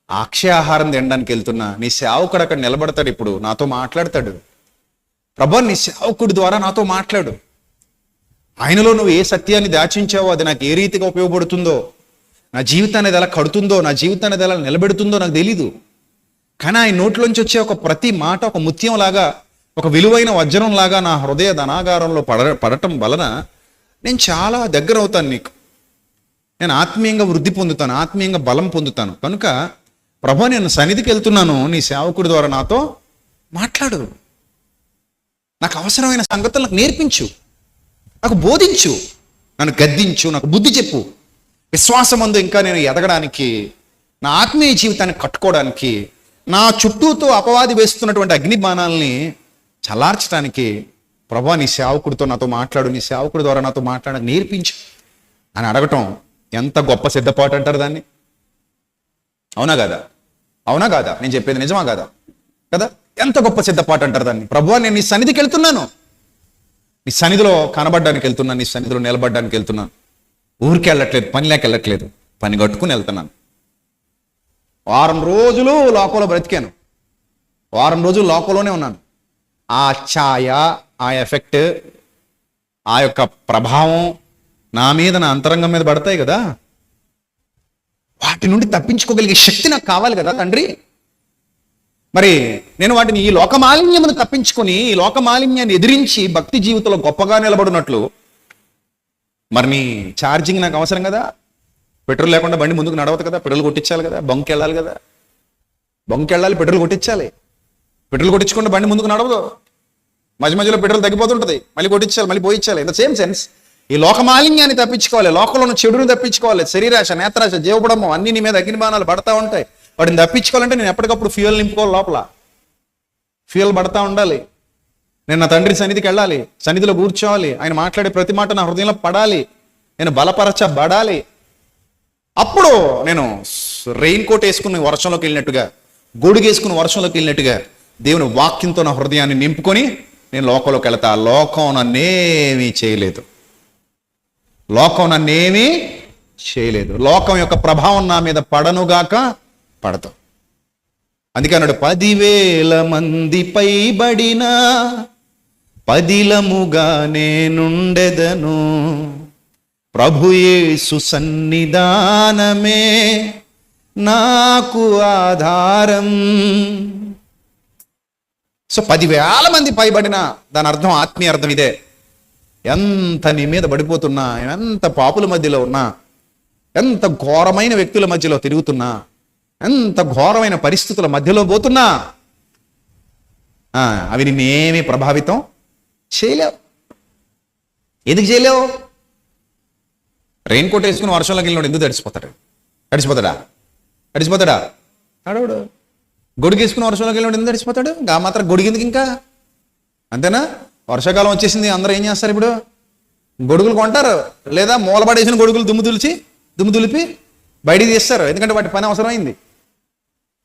అక్షయ ఆహారం తినడానికి వెళ్తున్నా. నీ సేవకుడు అక్కడ నిలబడతాడు, ఇప్పుడు నాతో మాట్లాడతాడు. ప్రభువా నీ సేవకుడి ద్వారా నాతో మాట్లాడు, ఆయనలో నువ్వు ఏ సత్యాన్ని దాచించావో అది నాకు ఏ రీతిగా ఉపయోగపడుతుందో, నా జీవితాన్ని అది ఎలా కడుతుందో, నా జీవితాన్ని అది ఎలా నిలబెడుతుందో నాకు తెలీదు. కానీ ఆయన నోట్లోంచి వచ్చే ఒక ప్రతి మాట ఒక ముత్యం లాగా, ఒక విలువైన వజ్రం లాగా నా హృదయ ధనాగారంలో పడటం వలన నేను చాలా దగ్గర అవుతాను నీకు. నేను ఆత్మీయంగా వృద్ధి పొందుతాను, ఆత్మీయంగా బలం పొందుతాను. కనుక ప్రభు నేను సన్నిధికి వెళ్తున్నాను, నీ సేవకుడి ద్వారా నాతో మాట్లాడు, నాకు అవసరమైన సంగతులు నాకు నేర్పించు, నాకు బోధించు, నన్ను గద్దించు, నాకు బుద్ధి చెప్పు. విశ్వాసమందు ఇంకా నేను ఎదగడానికి, నా ఆత్మీయ జీవితాన్ని కట్టుకోవడానికి, నా చుట్టూతో అపవాది వేస్తున్నటువంటి అగ్నిబాణాలని చల్లార్చడానికి ప్రభువా నీ సేవకుడితో నాతో మాట్లాడు, నీ సేవకుడి ద్వారా నాతో మాట్లాడడానికి నేర్పించు అని అడగటం ఎంత గొప్ప సిద్ధపాటు అంటారు దాన్ని. అవునా కాదా? అవునా కాదా? నేను చెప్పేది నిజమా కాదా? కదా, ఎంత గొప్ప సిద్ధపాటు అంటారు దాన్ని. ప్రభువా నేను నీ సన్నిధికి వెళ్తున్నాను, నీ సన్నిధిలో కనబడడానికి వెళ్తున్నాను, నీ సన్నిధిలో నిలబడడానికి వెళ్తున్నాను. ఊరికి వెళ్ళట్లేదు, పని లేక వెళ్ళట్లేదు, పని కట్టుకుని వెళ్తున్నాను. 4 రోజులు లోకంలో బ్రతికాను, 4 రోజులు లోకంలోనే ఉన్నాను. ఆ ఛాయ, ఆ ఎఫెక్ట్, ఆ యొక్క ప్రభావం నా మీద, నా అంతరంగం మీద పడతాయి కదా. వాటి నుండి తప్పించుకోగలిగే శక్తి నాకు కావాలి కదా తండ్రి. మరి నేను వాటిని, ఈ లోకమాలిన్యమును తప్పించుకొని, ఈ లోకమాలిన్యాన్ని ఎదిరించి భక్తి జీవితంలో గొప్పగా నిలబడినట్లు మరి నీ ఛార్జింగ్ నాకు అవసరం కదా. పెట్రోల్ లేకుండా బండి ముందుకు నడవదు కదా, పెట్రోల్ కొట్టించాలి కదా, బంక్ వెళ్ళాలి కదా, బంక్ వెళ్ళాలి, పెట్రోల్ కొట్టించాలి. పెట్రోల్ కొట్టించుకుంటే బండి ముందుకు నడవదు, మధ్య మధ్యలో పెట్రోల్ తగ్గిపోతుంటుంది, మళ్ళీ కొట్టించాలి, మళ్ళీ పోయించాలి. ఇన్ ద సేమ్ సెన్స్ ఈ లోకమాలిన్యాన్ని తప్పించుకోవాలి, లోకంలో ఉన్న చెడును తప్పించుకోవాలి. శరీరాశ, నేత్రాశ, జీవపడము అన్ని నీ మీద అగ్నిబాణాలు పడతా ఉంటాయి. వాటిని తప్పించుకోవాలంటే నేను ఎప్పటికప్పుడు ఫ్యూయల్ నింపుకోవాలి, లోపల ఫ్యూయల్ పడతా ఉండాలి. నేను నా తండ్రి సన్నిధికి వెళ్ళాలి, సన్నిధిలో కూర్చోవాలి, ఆయన మాట్లాడే ప్రతి మాట నా హృదయంలో పడాలి, నేను బలపరచబడాలి. అప్పుడు నేను రెయిన్ కోట్ వేసుకుని వర్షంలోకి వెళ్ళినట్టుగా, గొడుగేసుకుని వర్షంలోకి వెళ్ళినట్టుగా దేవుని వాక్యంతో నా హృదయాన్ని నింపుకొని నేను లోకంలోకి వెళతా. లోకం నన్నేమీ చేయలేదు, లోకం నన్నేమీ చేయలేదు. లోకం యొక్క ప్రభావం నా మీద పడనుగాక, పడతాం. అందుకే అన్నాడు, 10,000 మంది పైబడినా పదిలముగా నేనుండెదను, ప్రభుయేసు సన్నిధానమే నాకు ఆధారం. సో 10,000 మంది పైబడిన దాని అర్థం, ఆత్మీయ అర్థం ఇదే. ఎంత నీ మీద పడిపోతున్నా, ఎంత పాపుల మధ్యలో ఉన్నా, ఎంత ఘోరమైన వ్యక్తుల మధ్యలో తిరుగుతున్నా, ఎంత ఘోరమైన పరిస్థితుల మధ్యలో పోతున్నా, అవి నిన్నేమీ ప్రభావితం చేయలేవు. ఎందుకు చేయలేవు? రెయిన్ కోట్ వేసుకుని వర్షంలోకి వెళ్ళినోడు ఎందుకు తడిసిపోతాడు? తడిసిపోతాడా? అడవుడు. గొడుగు వేసుకుని వర్షంలోకి వెళ్ళినోడు ఎందుకు తడిసిపోతాడు? మాత్రం గొడుగు ఎందుకు ఇంకా? అంతేనా? వర్షాకాలం వచ్చేసింది, అందరూ ఏం చేస్తారు ఇప్పుడు? గొడుగులు కొంటారు, లేదా మూలబడేసిన గొడుగులు దుమ్ము దులిపి బయటికి తీస్తారు. ఎందుకంటే వాటి పని అవసరమైంది,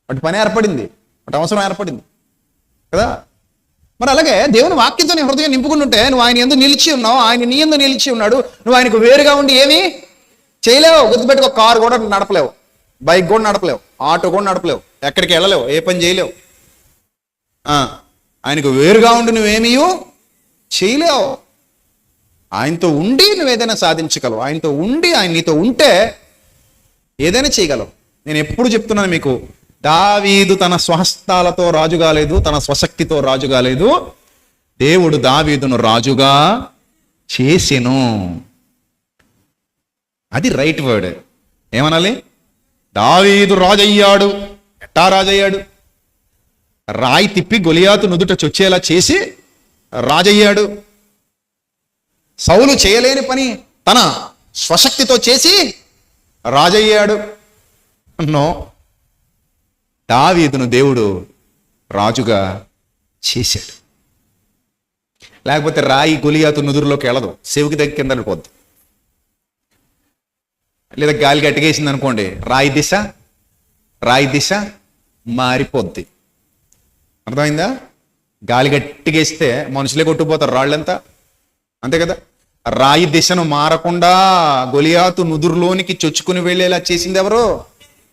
వాటి పని ఏర్పడింది, వాటి అవసరం ఏర్పడింది కదా. మరి అలాగే దేవుని వాక్యంతో నీ హృదయం నింపుకుంటుంటే నువ్వు ఆయన యందు నిలిచి ఉన్నావు, ఆయన నీ యందు నిలిచి ఉన్నాడు. నువ్వు ఆయనకు వేరుగా ఉండి ఏమీ చేయలేవు. గుర్తుపెట్టుకో, కారు కూడా నడపలేవు, బైక్ కూడా నడపలేవు, ఆటో కూడా నడపలేవు, ఎక్కడికి వెళ్ళలేవు, ఏ పని చేయలేవు. ఆయనకు వేరుగా ఉండి నువ్వేమీ చేయలేవు. ఆయనతో ఉండి నువ్వేదైనా సాధించగలవు. ఆయనతో ఉండి, ఆయన నీతో ఉంటే ఏదైనా చేయగలవు. నేను ఎప్పుడు చెప్తున్నాను మీకు, దావీదు తన స్వహస్తాలతో రాజు కాలేదు, తన స్వశక్తితో రాజు కాలేదు. దేవుడు దావీదును రాజుగా చేసెను. అది రైట్ వర్డ్. ఏమనాలి? దావీదు రాజయ్యాడు. ఎట్టా రాజయ్యాడు? రాయి తిప్పి గొలియాతు నుదుట చొచ్చేలా చేసి రాజయ్యాడు. సౌలు చేయలేని పని తన స్వశక్తితో చేసి రాజయ్యాడు. నో, దావీదును దేవుడు రాజుగా చేశాడు. లేకపోతే రాయి గొలియాతు నుదురులోకి వెళ్ళదు, చెవికి దగ్గర కింద వెళ్ళిపోద్ది. లేదా గాలి గట్టిగేసింది అనుకోండి, రాయి దిశ మారిపోద్ది. అర్థమైందా? గాలి గట్టిగేస్తే మనుషులే కొట్టుకుపోతారు రాళ్ళంతా, అంతే కదా. రాయి దిశను మారకుండా గొలియాతు నుదురులోనికి చొచ్చుకుని వెళ్ళేలా చేసింది ఎవరు?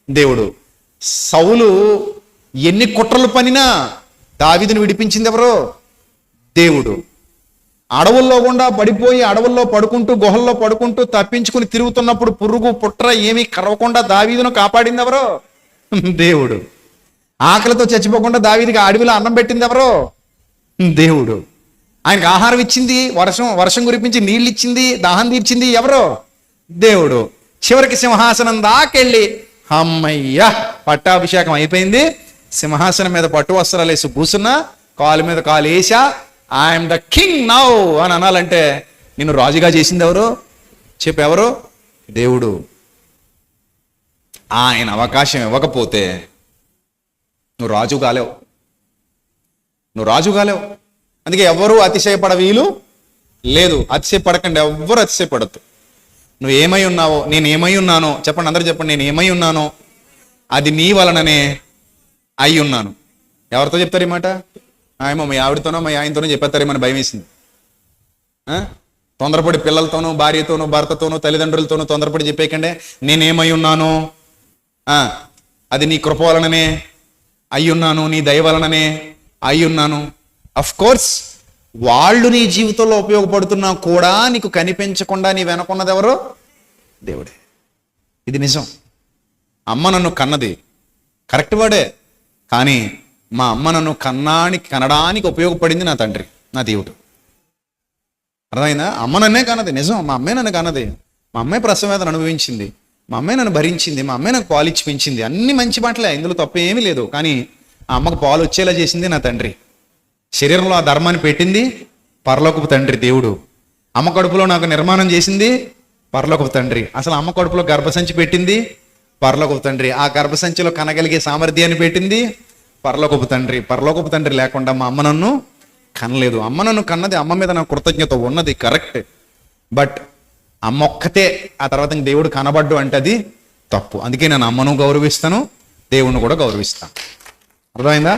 దేవుడు. సౌలు ఎన్ని కుట్రలు పనినా దావీదును విడిపించింది ఎవరు? దేవుడు. అడవుల్లో గుండా పడిపోయి అడవుల్లో పడుకుంటూ, గుహల్లో పడుకుంటూ తప్పించుకుని తిరుగుతున్నప్పుడు పురుగు పుట్ర ఏమీ కరవకుండా దావీదును కాపాడింది ఎవరు? దేవుడు. ఆకలితో చచ్చిపోకుండా దావీదుకి అడవిలో అన్నం పెట్టింది ఎవరు? దేవుడు. ఆయనకు ఆహారం ఇచ్చింది, వర్షం కురిపించి నీళ్ళు ఇచ్చింది, దాహం తీర్చింది ఎవరు? దేవుడు. చివరికి సింహాసనం దాకెళ్ళి అమ్మయ్యా పట్టాభిషేకం అయిపోయింది, సింహాసనం మీద పట్టు వస్త్రాలు వేసి కూసున్నా, కాలు మీద కాలు వేసా, ఐఎమ్ ద కింగ్ నౌ అని అనాలంటే నిన్ను రాజుగా చేసింది ఎవరు? చెప్పెవరు? దేవుడు. ఆయన అవకాశం ఇవ్వకపోతే నువ్వు రాజు కాలేవు. అందుకే ఎవరు అతిశయపడ వీలు లేదు. అతిశయపడకండి, ఎవ్వరు అతిశయపడద్దు. నువ్వు ఏమై ఉన్నావో, నేను ఏమై ఉన్నానో చెప్పండి, అందరూ చెప్పండి. నేను ఏమై ఉన్నానో అది నీ వలననే అయి ఉన్నాను. ఎవరితో చెప్తారు ఈ మాట? ఏమో మీ ఆవిడతోనో మా ఆయనతోనో చెప్పేస్తారేమని భయం వేసింది. తొందరపడి పిల్లలతోనూ, భార్యతోనూ, భర్తతోనూ, తల్లిదండ్రులతోనూ తొందరపడి చెప్పేకండి నేనేమై ఉన్నాను, అది నీ కృప వలననే అయి ఉన్నాను, నీ దయ వలననే అయి ఉన్నాను. అఫ్ కోర్స్ వాళ్ళు నీ జీవితంలో ఉపయోగపడుతున్నా కూడా నీకు కనిపించకుండా నీ వెనకున్నది ఎవరు? దేవుడే. ఇది నిజం. అమ్మ నన్ను కన్నది కరెక్ట్ వర్డే, కానీ మా అమ్మ నన్ను కనడానికి ఉపయోగపడింది నా తండ్రి, నా దేవుడు. అర్థమైందా? అమ్మ నన్నే కన్నది, నిజం. మా అమ్మే నన్ను కన్నది, మా అమ్మాయి ప్రసవ వేదన అనుభవించింది, మా అమ్మాయి నన్ను భరించింది, మా అమ్మాయి నాకు పాలు ఇచ్చి పెంచింది. అన్ని మంచి మాటలే, ఇందులో తప్పేమీ లేదు. కానీ ఆ అమ్మకు పాలు వచ్చేలా చేసింది నా తండ్రి. శరీరంలో ఆ ధర్మాన్ని పెట్టింది పరలోకపు తండ్రి దేవుడు. అమ్మ కడుపులో నాకు నిర్మాణం చేసింది పరలోకపు తండ్రి. అసలు అమ్మ కడుపులో గర్భసంచి పెట్టింది పరలోకపు తండ్రి. ఆ గర్భసంచిలో కనగలిగే సామర్థ్యాన్ని పెట్టింది పరలోకపు తండ్రి. పరలోకపు తండ్రి లేకుండా మా అమ్మ నన్ను కనలేదు. అమ్మ నన్ను కన్నది, అమ్మ మీద నాకు కృతజ్ఞత ఉన్నది, కరెక్ట్. బట్ అమ్మ ఒక్కతే, ఆ తర్వాత దేవుడు కనబడ్డు అంటే అది తప్పు. అందుకే నేను అమ్మను గౌరవిస్తాను, దేవుణ్ణి కూడా గౌరవిస్తాను. అర్థమైందా?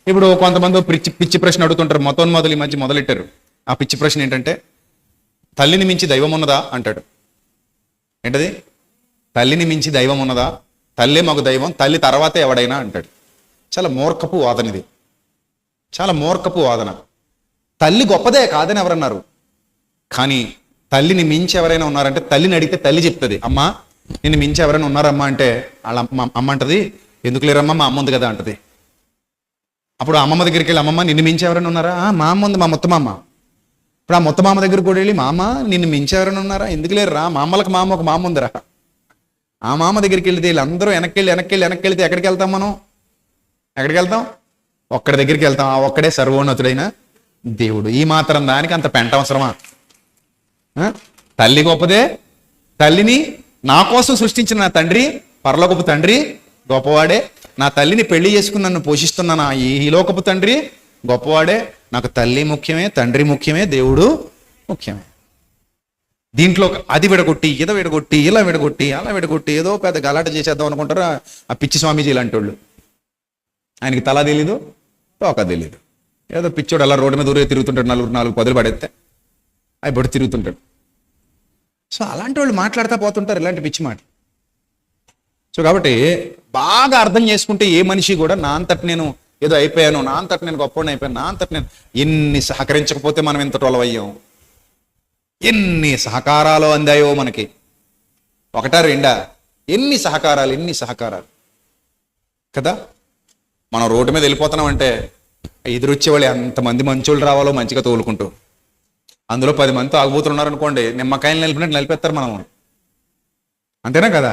ఇప్పుడు కొంతమంది పిచ్చి ప్రశ్న అడుగుతుంటారు, మొదలు ఈ మధ్య మొదలెట్టారు. ఆ పిచ్చి ప్రశ్న ఏంటంటే, తల్లిని మించి దైవం ఉన్నదా అంటాడు. ఏంటది? తల్లిని మించి దైవం ఉన్నదా? తల్లే మాకు దైవం, తల్లి తర్వాతే ఎవడైనా అంటాడు. చాలా మూర్ఖపు వాదన ఇది, చాలా మూర్ఖపు వాదన. తల్లి గొప్పదే కాదని ఎవరన్నారు, కానీ తల్లిని మించి ఎవరైనా ఉన్నారంటే తల్లిని అడిగితే తల్లి చెప్తుంది, అమ్మా నిన్ను మించి ఎవరైనా ఉన్నారమ్మా అంటే వాళ్ళ అమ్మ అంటది, ఎందుకు లేరమ్మా, మా అమ్మ ఉంది కదా అంటది. అప్పుడు అమ్మమ్మ దగ్గరికి వెళ్ళి, అమ్మమ్మ నిన్ను మించి ఎవరైనా ఉన్నారా? మా అమ్మ ఉంది, మా మొత్తమామ. ఇప్పుడు ఆ మొత్తమామ దగ్గర కూడా వెళ్ళి, మా అమ్మ నిన్ను మించి ఎవరైనా ఉన్నారా? ఎందుకు లేరురా, మా అమ్మలకు మా అమ్మ ఒక మామ ఉందిరా. ఆ మామ దగ్గరికి వెళ్తే వీళ్ళందరూ వెనక్కి వెళ్తే ఎక్కడికి వెళ్తాం మనం? ఎక్కడికి వెళ్తాం? ఒక్కడి దగ్గరికి వెళ్తాం. ఆ ఒక్కడే సర్వోన్నతుడైన దేవుడు. ఈ మాత్రం దానికి అంత పెంట అవసరమా? తల్లి గొప్పదే. తల్లిని నా కోసం సృష్టించిన నా తండ్రి, పరలోకపు తండ్రి గొప్పవాడే. నా తల్లిని పెళ్లి చేసుకుని నన్ను పోషిస్తున్న నా ఈ లోకపు తండ్రి గొప్పవాడే. నాకు తల్లి ముఖ్యమే, తండ్రి ముఖ్యమే, దేవుడు ముఖ్యమే. దీంట్లో అది విడగొట్టి, ఇది విడగొట్టి, ఇలా విడగొట్టి, అలా విడగొట్టి ఏదో పెద్ద గలాట చేసేద్దాం అనుకుంటారు ఆ పిచ్చి స్వామీజీ లాంటి వాళ్ళు. ఆయనకి తల తెలీదు, తోక తెలీదు. ఏదో పిచ్చోడు అలా రోడ్డు మీద దూరే తిరుగుతుంటాడు, నాలుగు పదులు పడేస్తే అవి బొడి తిరుగుతుంటాడు. సో అలాంటి వాళ్ళు మాట్లాడుతూ పోతుంటారు ఇలాంటి పిచ్చి మాట. సో కాబట్టి బాగా అర్థం చేసుకుంటే ఏ మనిషి కూడా నా అంతటి నేను ఏదో అయిపోయాను, నా అంతటి నేను గొప్పవాడిని అయిపోయాను, నా అంతటి నేను, ఎన్ని సహకరించకపోతే మనం ఎంత టొలవయ్యాం, ఎన్ని సహకారాలు అందాయో మనకి. ఒకటా రెండా? ఎన్ని సహకారాలు కదా. మనం రోడ్డు మీద వెళ్ళిపోతున్నాం అంటే ఎదురొచ్చేవాళ్ళు ఎంతమంది మంచోళ్ళు రావాలో మంచిగా తోలుకుంటూ, అందులో 10 మంది తాగుబోతులు ఉన్నారనుకోండి, నిమ్మకాయలు నిలిపినట్టు నిలిపేస్తారు మనం. అంతేనా కదా?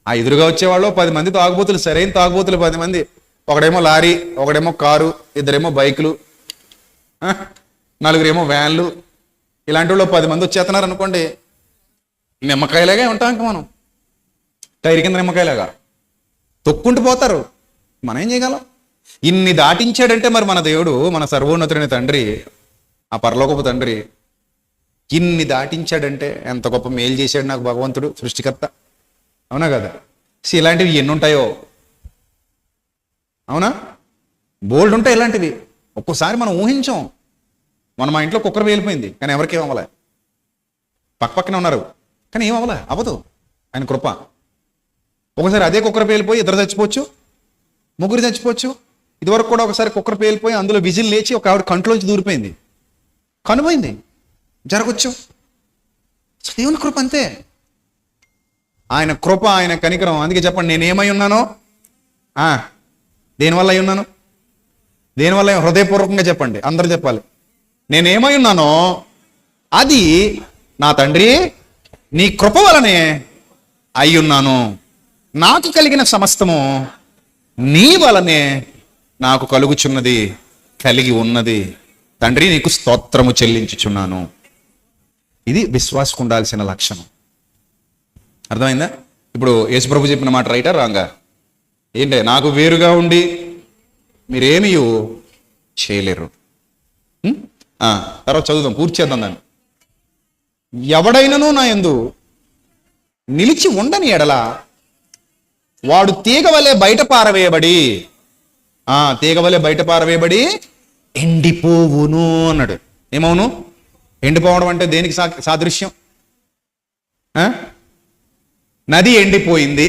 ఆ ఎదురుగా వచ్చేవాళ్ళు 10 మంది తాగుబోతులు, సరైన తాగుబోతులు 10 మంది. ఒకడేమో లారీ, ఒకడేమో కారు, ఇద్దరేమో బైకులు, 4 వ్యాన్లు. ఇలాంటి వాళ్ళు 10 మంది వచ్చేస్తున్నారు అనుకోండి, నిమ్మకాయలాగే ఉంటాం ఇంక మనం, టైర్ కింద నిమ్మకాయలాగా తొక్కుంటూ పోతారు. మనం ఏం చేయగలం? ఇన్ని దాటించాడంటే మరి మన దేవుడు, మన సర్వోన్నతుడైన తండ్రి, ఆ పరలోకపు తండ్రి ఇన్ని దాటించాడంటే ఎంత గొప్ప మేలు చేశాడు నాకు భగవంతుడు, సృష్టికర్త. అవునా కదా? ఇలాంటివి ఎన్ని ఉంటాయో, అవునా? బోల్డ్ ఉంటాయి ఇలాంటివి. ఒక్కోసారి మనం ఊహించాం. మా ఇంట్లో కుక్కర్ పేలిపోయింది, కానీ ఎవరికి ఏమవ్వలే. పక్కనే ఉన్నారు కానీ ఏమవ్వలే, అవ్వదు, ఆయన కృప. ఒకసారి అదే కుక్కర్ పేలిపోయి 2 చచ్చిపోవచ్చు, 3 చచ్చిపోవచ్చు. ఇదివరకు కూడా ఒకసారి కుక్కర్ పేలిపోయి అందులో విజిల్ లేచి ఒక ఆవిడ కంట్లోంచి దూరిపోయింది, కనుపోయింది, జరగచ్చు. దేవుని కృప అంతే. ఆయన కృప, ఆయన కనికరం. అందుకే చెప్పండి, నేనేమై ఉన్నానో, దేనివల్ల అయి ఉన్నాను? దేనివల్ల? హృదయపూర్వకంగా చెప్పండి, అందరూ చెప్పాలి. నేనేమై ఉన్నానో అది నా తండ్రి నీ కృప వలనే అయి ఉన్నాను. నాకు కలిగిన సమస్తము నీ వలనే నాకు కలుగుచున్నది, కలిగి ఉన్నది. తండ్రి నీకు స్తోత్రము చెల్లించుచున్నాను. ఇది విశ్వాసకు ఉండాల్సిన లక్షణం. అర్థమైందా? ఇప్పుడు యేసుప్రభు చెప్పిన మాట రైటా రాంగా? ఏంటే, నాకు వేరుగా ఉండి మీరేమీ చేయలేరు. తర్వాత చదువుదాం, పూర్తి చేద్దాం దాన్ని. ఎవడైనను నా యందు నిలిచి ఉండని ఎడల వాడు తీగ వలె బయట పారవేయబడి ఎండిపోవును అన్నాడు. ఏమవును? ఎండిపోవడం అంటే దేనికి సాదృశ్యం? నది ఎండిపోయింది,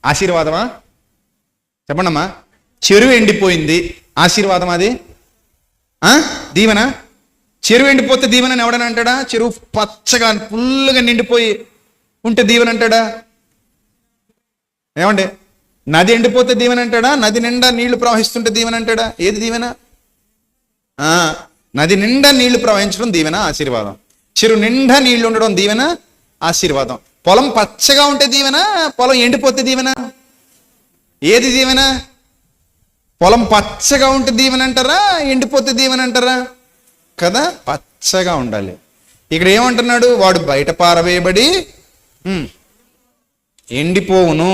ఆశీర్వాదమా? చెప్పండమ్మా. చెరువు ఎండిపోయింది, ఆశీర్వాదం అది? దీవెన? చెరువు ఎండిపోతే దీవెనని ఎవడని అంటాడా? చెరువు పచ్చగా ఫుల్గా నిండిపోయి ఉంటే దీవెన అంటాడా? ఏమండి? నది ఎండిపోతే దీవెన అంటాడా? నది నిండా నీళ్లు ప్రవహిస్తుంటే దీవెన అంటాడా? ఏది దీవెన? నది నిండా నీళ్లు ప్రవహించడం దీవెన, ఆశీర్వాదం. చెరువు నిండా నీళ్లు ఉండడం దీవెన, ఆశీర్వాదం. పొలం పచ్చగా ఉంటే దీవెన, పొలం ఎండిపోతే దీవెన? ఏది దీవెన? పొలం పచ్చగా ఉంటే దీవెన అంటారా, ఎండిపోతే దీవెన అంటారా? కదా, పచ్చగా ఉండాలి. ఇక్కడ ఏమంటున్నాడు? వాడు బయట పారవేయబడి ఎండిపోవును.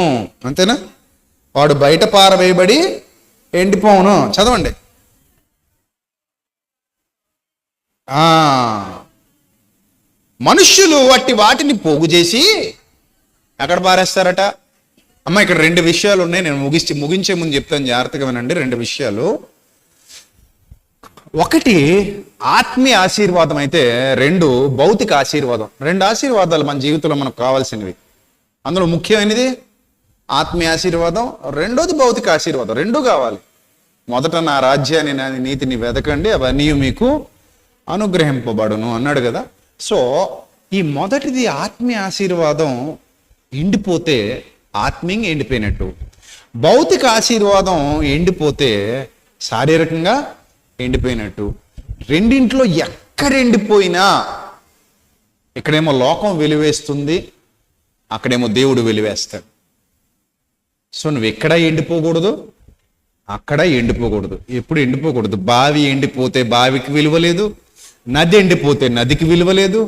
అంతేనా? వాడు బయట పారవేయబడి ఎండిపోవును. చదవండి. మనుష్యులు వాటిని పోగు చేసి ఎక్కడ పారేస్తారట? అమ్మ, ఇక్కడ 2 విషయాలు ఉన్నాయి. నేను ముగించే ముందు చెప్తాను, జాగ్రత్తగా వినండి. 2 విషయాలు. ఒకటి ఆత్మీయ ఆశీర్వాదం అయితే, 2 భౌతిక ఆశీర్వాదం. 2 ఆశీర్వాదాలు మన జీవితంలో మనకు కావాల్సినవి. అందులో ముఖ్యమైనది ఆత్మీయ ఆశీర్వాదం, 2వది భౌతిక ఆశీర్వాదం. 2 కావాలి. మొదట నా రాజ్యాన్ని, నా నీతిని వెతకండి, అవన్నీ మీకు అనుగ్రహింపబడును అన్నాడు కదా. సో ఈ మొదటిది ఆత్మీయ ఆశీర్వాదం ఎండిపోతే ఆత్మీయంగా ఎండిపోయినట్టు, భౌతిక ఆశీర్వాదం ఎండిపోతే శారీరకంగా ఎండిపోయినట్టు. రెండింట్లో ఎక్కడ ఎండిపోయినా, ఇక్కడేమో లోకం వెలివేస్తుంది, అక్కడేమో దేవుడు వెలివేస్తాడు. సో నువ్వు ఎక్కడ ఎండిపోకూడదు, అక్కడ ఎండిపోకూడదు. ఎప్పుడు ఎండిపోకూడదు. బావి ఎండిపోతే బావికి విలువ లేదు, నది ఎండిపోతే నదికి విలువ లేదు,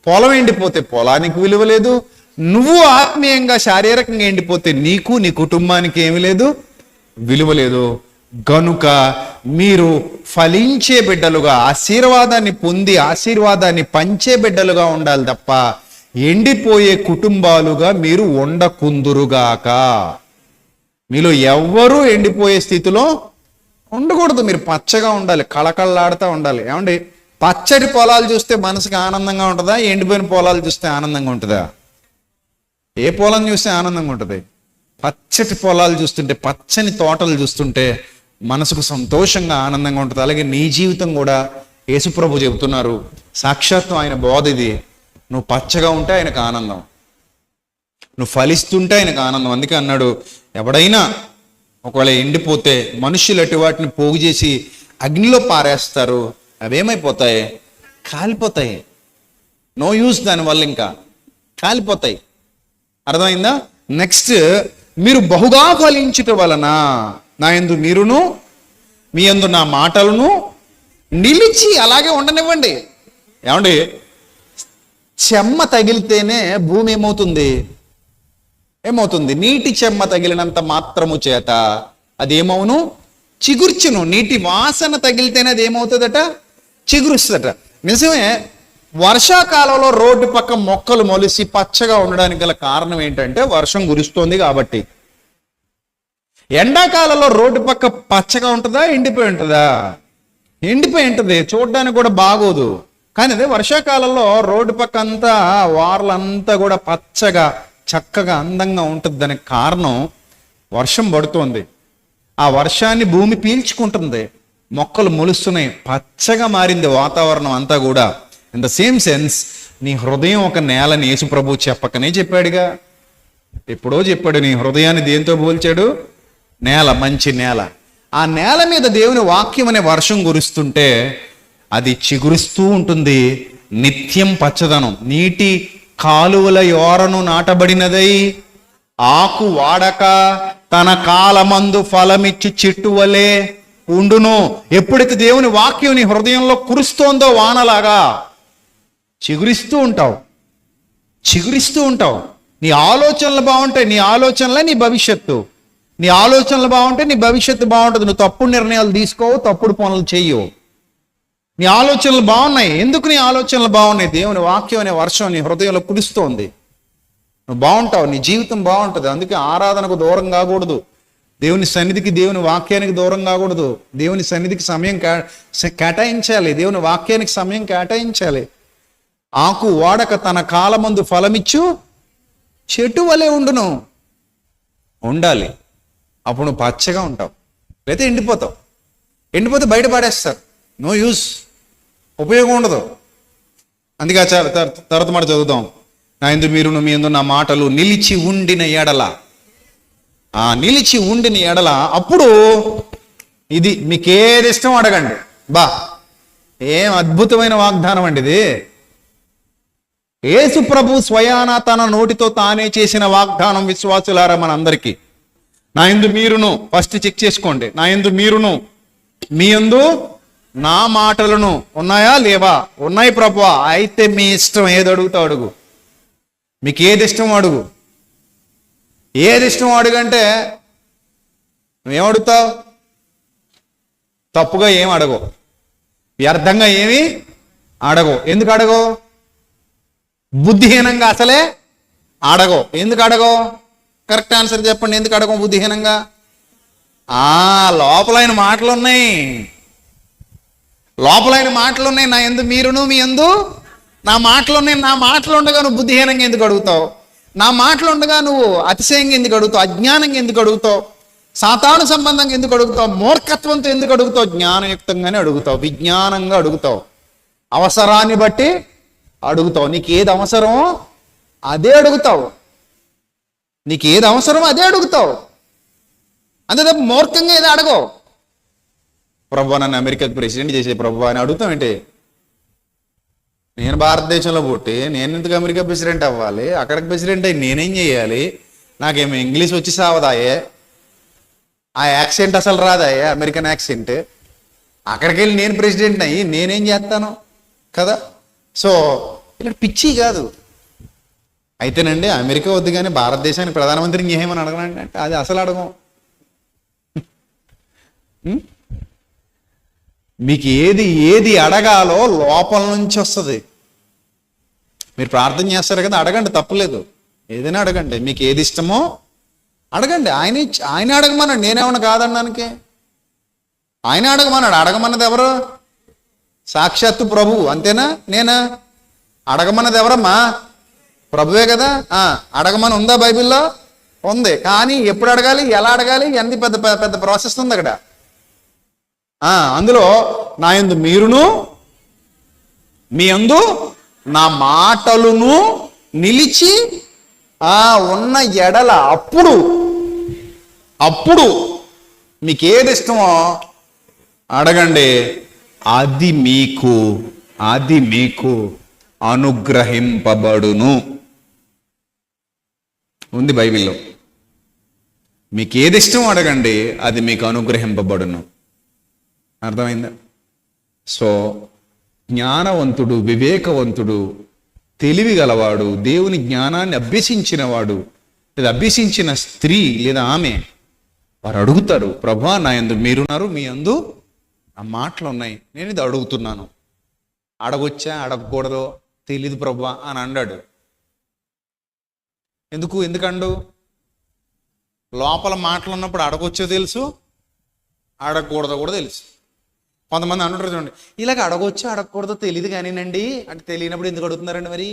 పొలం ఎండిపోతే పొలానికి విలువ లేదు. నువ్వు ఆత్మీయంగా శారీరకంగా ఎండిపోతే నీకు నీ కుటుంబానికి ఏమి లేదు, విలువ లేదు. గనుక మీరు ఫలించే బిడ్డలుగా, ఆశీర్వాదాన్ని పొంది ఆశీర్వాదాన్ని పంచే బిడ్డలుగా ఉండాలి తప్ప ఎండిపోయే కుటుంబాలుగా మీరు ఉండకుందురుగాక. మీలో ఎవ్వరూ ఎండిపోయే స్థితిలో ఉండకూడదు. మీరు పచ్చగా ఉండాలి, కళకళలాడుతూ ఉండాలి. ఏమండి, పచ్చటి పొలాలు చూస్తే మనసుకి ఆనందంగా ఉంటుందా, ఎండిపోయిన పొలాలు చూస్తే ఆనందంగా ఉంటుందా? ఏ పొలం చూస్తే ఆనందంగా ఉంటుంది? పచ్చటి పొలాలు చూస్తుంటే, పచ్చని తోటలు చూస్తుంటే మనసుకు సంతోషంగా ఆనందంగా ఉంటుంది. అలాగే నీ జీవితం కూడా యేసుప్రభు చెబుతున్నారు, సాక్షాత్తు ఆయన బోధ ఇది. నువ్వు పచ్చగా ఉంటే ఆయనకు ఆనందం, నువ్వు ఫలిస్తుంటే ఆయనకు ఆనందం. అందుకే అన్నాడు, ఎవడైనా ఒకవేళ ఎండిపోతే మనుషులు అటు వాటిని పోగు చేసి అగ్నిలో పారేస్తారు, అవేమైపోతాయి? కాలిపోతాయి. నో యూస్, దానివల్ల ఇంకా కాలిపోతాయి. అర్థమైందా? నెక్స్ట్, మీరు బహుగా ఫలించుట వలన నా యందు మీరును మీ యందు నా మాటలను నిలిచి, అలాగే ఉండనివ్వండి. ఏమండి, చెమ్మ తగిలితేనే భూమి ఏమవుతుంది? నీటి చెమ్మ తగిలినంత మాత్రము చేత అది ఏమవును? చిగుర్చును. నీటి వాసన తగిలితేనే అది ఏమవుతుందట? చిగురుస్తుందట. నిజమే. వర్షాకాలంలో రోడ్డు పక్క మొక్కలు మొలిసి పచ్చగా ఉండడానికి గల కారణం ఏంటంటే వర్షం కురుస్తోంది కాబట్టి. ఎండాకాలంలో రోడ్డు పక్క పచ్చగా ఉంటుందా, ఎండిపోయి ఉంటుందా? ఎండిపోయి ఉంటుంది, చూడడానికి కూడా బాగోదు. కానీ అదే వర్షాకాలంలో రోడ్డు పక్క అంతా వార్లంతా కూడా పచ్చగా చక్కగా అందంగా ఉంటుంది. దానికి కారణం వర్షం పడుతోంది, ఆ వర్షాన్ని భూమి పీల్చుకుంటుంది, మొక్కలు మొలుస్తున్నాయి, పచ్చగా మారింది వాతావరణం అంతా కూడా. ఇన్ ద సేమ్ సెన్స్ నీ హృదయం ఒక నేలని యేసు ప్రభు చెప్పకనే చెప్పాడుగా. ఎప్పుడో చెప్పాడు, నీ హృదయాన్ని దేంతో పోల్చాడు? నేల, మంచి నేల. ఆ నేల మీద దేవుని వాక్యం అనే వర్షం కురుస్తుంటే అది చిగురుస్తూ ఉంటుంది, నిత్యం పచ్చదనం. నీటి కాలువల యోరను నాటబడినదై ఆకు వాడక తన కాలమందు ఫలమిచ్చి చెట్టు వలె ఉండును. ఎప్పుడైతే దేవుని వాక్యం నీ హృదయంలో కురుస్తోందో వానలాగా చిగురిస్తూ ఉంటావు. నీ ఆలోచనలు బాగుంటాయి, నీ ఆలోచనలే నీ భవిష్యత్తు. నీ ఆలోచనలు బాగుంటే నీ భవిష్యత్తు బాగుంటుంది. నువ్వు తప్పుడు నిర్ణయాలు తీసుకోవు, తప్పుడు పనులు చెయ్యవు. నీ ఆలోచనలు బాగున్నాయి. ఎందుకు నీ ఆలోచనలు బాగున్నాయి? దేవుని వాక్యం అనే వర్షం నీ హృదయంలో కురుస్తోంది. నువ్వు బాగుంటావు, నీ జీవితం బాగుంటుంది. అందుకే ఆరాధనకు దూరం కాకూడదు, దేవుని సన్నిధికి, దేవుని వాక్యానికి దూరం కాకూడదు. దేవుని సన్నిధికి సమయం కేటాయించాలి, దేవుని వాక్యానికి సమయం కేటాయించాలి. ఆకు వాడక తన కాలమందు ఫలమిచ్చు చెట్టు వలె ఉండాలి. అప్పుడు నువ్వు పచ్చగా ఉంటావు. లేకపోతే ఎండిపోతే బయట పడేస్తారు. నో యూస్, ఉపయోగం ఉండదు. అందుకే తర్వాత మాట చదువుదాం. నా యందు మీరును మీ యందు నా మాటలు నిలిచి ఉండిన ఎడల, నిలిచి ఉండిన ఎడల అప్పుడు ఇది మీకేది ఇష్టం అడగండి. ఏం అద్భుతమైన వాగ్దానం అండి ఇది. యేసు ప్రభు స్వయాన తన నోటితో తానే చేసిన వాగ్దానం. విశ్వాసులారా, మనందరికీ నా యందు మీరును, ఫస్ట్ చెక్ చేసుకోండి, నా యందు మీరును మీ యందు నా మాటలను ఉన్నాయా లేవా? ఉన్నాయి ప్రభువా. అయితే మీ ఇష్టం, ఏది అడుగుతావు అడుగు. మీకు ఏది ఇష్టం అడుగు. ఏది ఇష్టం అడుగంటే నువ్వేమడుగుతావు? తప్పుగా ఏం అడగవు, వ్యర్థంగా ఏమి అడగవు. ఎందుకు అడగవు? బుద్ధిహీనంగా అసలే అడగవు. ఎందుకు అడగవు? కరెక్ట్ ఆన్సర్ చెప్పండి. ఎందుకు అడగవు బుద్ధిహీనంగా? లోపలైన మాటలు ఉన్నాయి, నా యందు మీరును మీ యందు నా మాటలు ఉన్నాయి. నా మాటలు ఉండగా నువ్వు బుద్ధిహీనంగా ఎందుకు అడుగుతావు? నా మాటలు ఉండగా నువ్వు అతిశయంగా ఎందుకు అడుగుతావు? అజ్ఞానంగా ఎందుకు అడుగుతావు? సాతాను సంబంధంగా ఎందుకు అడుగుతావు? మూర్ఖత్వంతో ఎందుకు అడుగుతావు? జ్ఞానయుక్తంగానే అడుగుతావు, విజ్ఞానంగా అడుగుతావు, అవసరాన్ని బట్టి అడుగుతావు. నీకు ఏది అవసరమో అదే అడుగుతావు. నీకు ఏది అవసరమో అదే అడుగుతావు, అంతే తప్ప మూర్ఖంగా ఏదో అడగవు. ప్రభు నన్ను అమెరికాకి ప్రెసిడెంట్ చేసే ప్రభు అని అడుగుతామేంటి? నేను భారతదేశంలో పుట్టి నేను ఎందుకు అమెరికా ప్రెసిడెంట్ అవ్వాలి? అక్కడికి ప్రెసిడెంట్ అయ్యి నేనేం చేయాలి? నాకేమో ఇంగ్లీష్ వచ్చి సావదాయే, ఆ యాక్సెంట్ అసలు రాదాయే, అమెరికన్ యాక్సెంట్. అక్కడికి వెళ్ళి నేను ప్రెసిడెంట్ అయ్యి నేనేం చేస్తాను కదా? సో ఇక్కడ పిచ్చి కాదు. అయితేనండి అమెరికా వద్దు కానీ భారతదేశానికి ప్రధానమంత్రిని ఏమని అడగనండి అంటే అది అసలు అడగం. మీకు ఏది అడగాలో లోపల నుంచి వస్తుంది. మీరు ప్రార్థన చేస్తారు కదా, అడగండి, తప్పులేదు. ఏదైనా అడగండి, మీకు ఏది ఇష్టమో అడగండి. ఆయన అడగమన్నాడు, నేనేమన్నా కాదన్నానికి. ఆయన అడగమన్నాడు. అడగమన్నది ఎవరు? సాక్షాత్తు ప్రభువు, అంతేనా? నేనా? అడగమన్నది ఎవరమ్మా? ప్రభువే కదా. అడగమని ఉందా బైబిల్లో? ఉంది. కానీ ఎప్పుడు అడగాలి, ఎలా అడగాలి, ఎంత పెద్ద పెద్ద ప్రాసెస్ ఉంది అక్కడ. అందులో నా యందు మీరును మీ యందు నా మాటలును నిలిచి ఉన్న ఎడల అప్పుడు మీకు ఏది ఇష్టమో అడగండి, అది మీకు అనుగ్రహింపబడును ఉంది బైబిల్లో. మీకు ఏది ఇష్టమో అడగండి, అది మీకు అనుగ్రహింపబడును. అర్థమైందా? సో జ్ఞానవంతుడు, వివేకవంతుడు, తెలివి గలవాడు, దేవుని జ్ఞానాన్ని అభ్యసించినవాడు లేదా అభ్యసించిన స్త్రీ లేదా ఆమె వారు అడుగుతారు, ప్రభా నా యందు మీరున్నారు, మీ యందు ఆ మాటలు ఉన్నాయి, నేను ఇది అడుగుతున్నాను. అడగొచ్చా అడగకూడదో తెలీదు ప్రభా అని అన్నాడు. ఎందుకండు? లోపల మాటలు ఉన్నప్పుడు అడగొచ్చో తెలుసు, అడగకూడదో కూడా తెలుసు. కొంతమంది అంటుంటారు చూడండి, ఇలాగ అడగొచ్చో అడగకూడదో తెలియదు కానీనండి అంటే, తెలియనప్పుడు ఎందుకు అడుగుతున్నారండి మరి?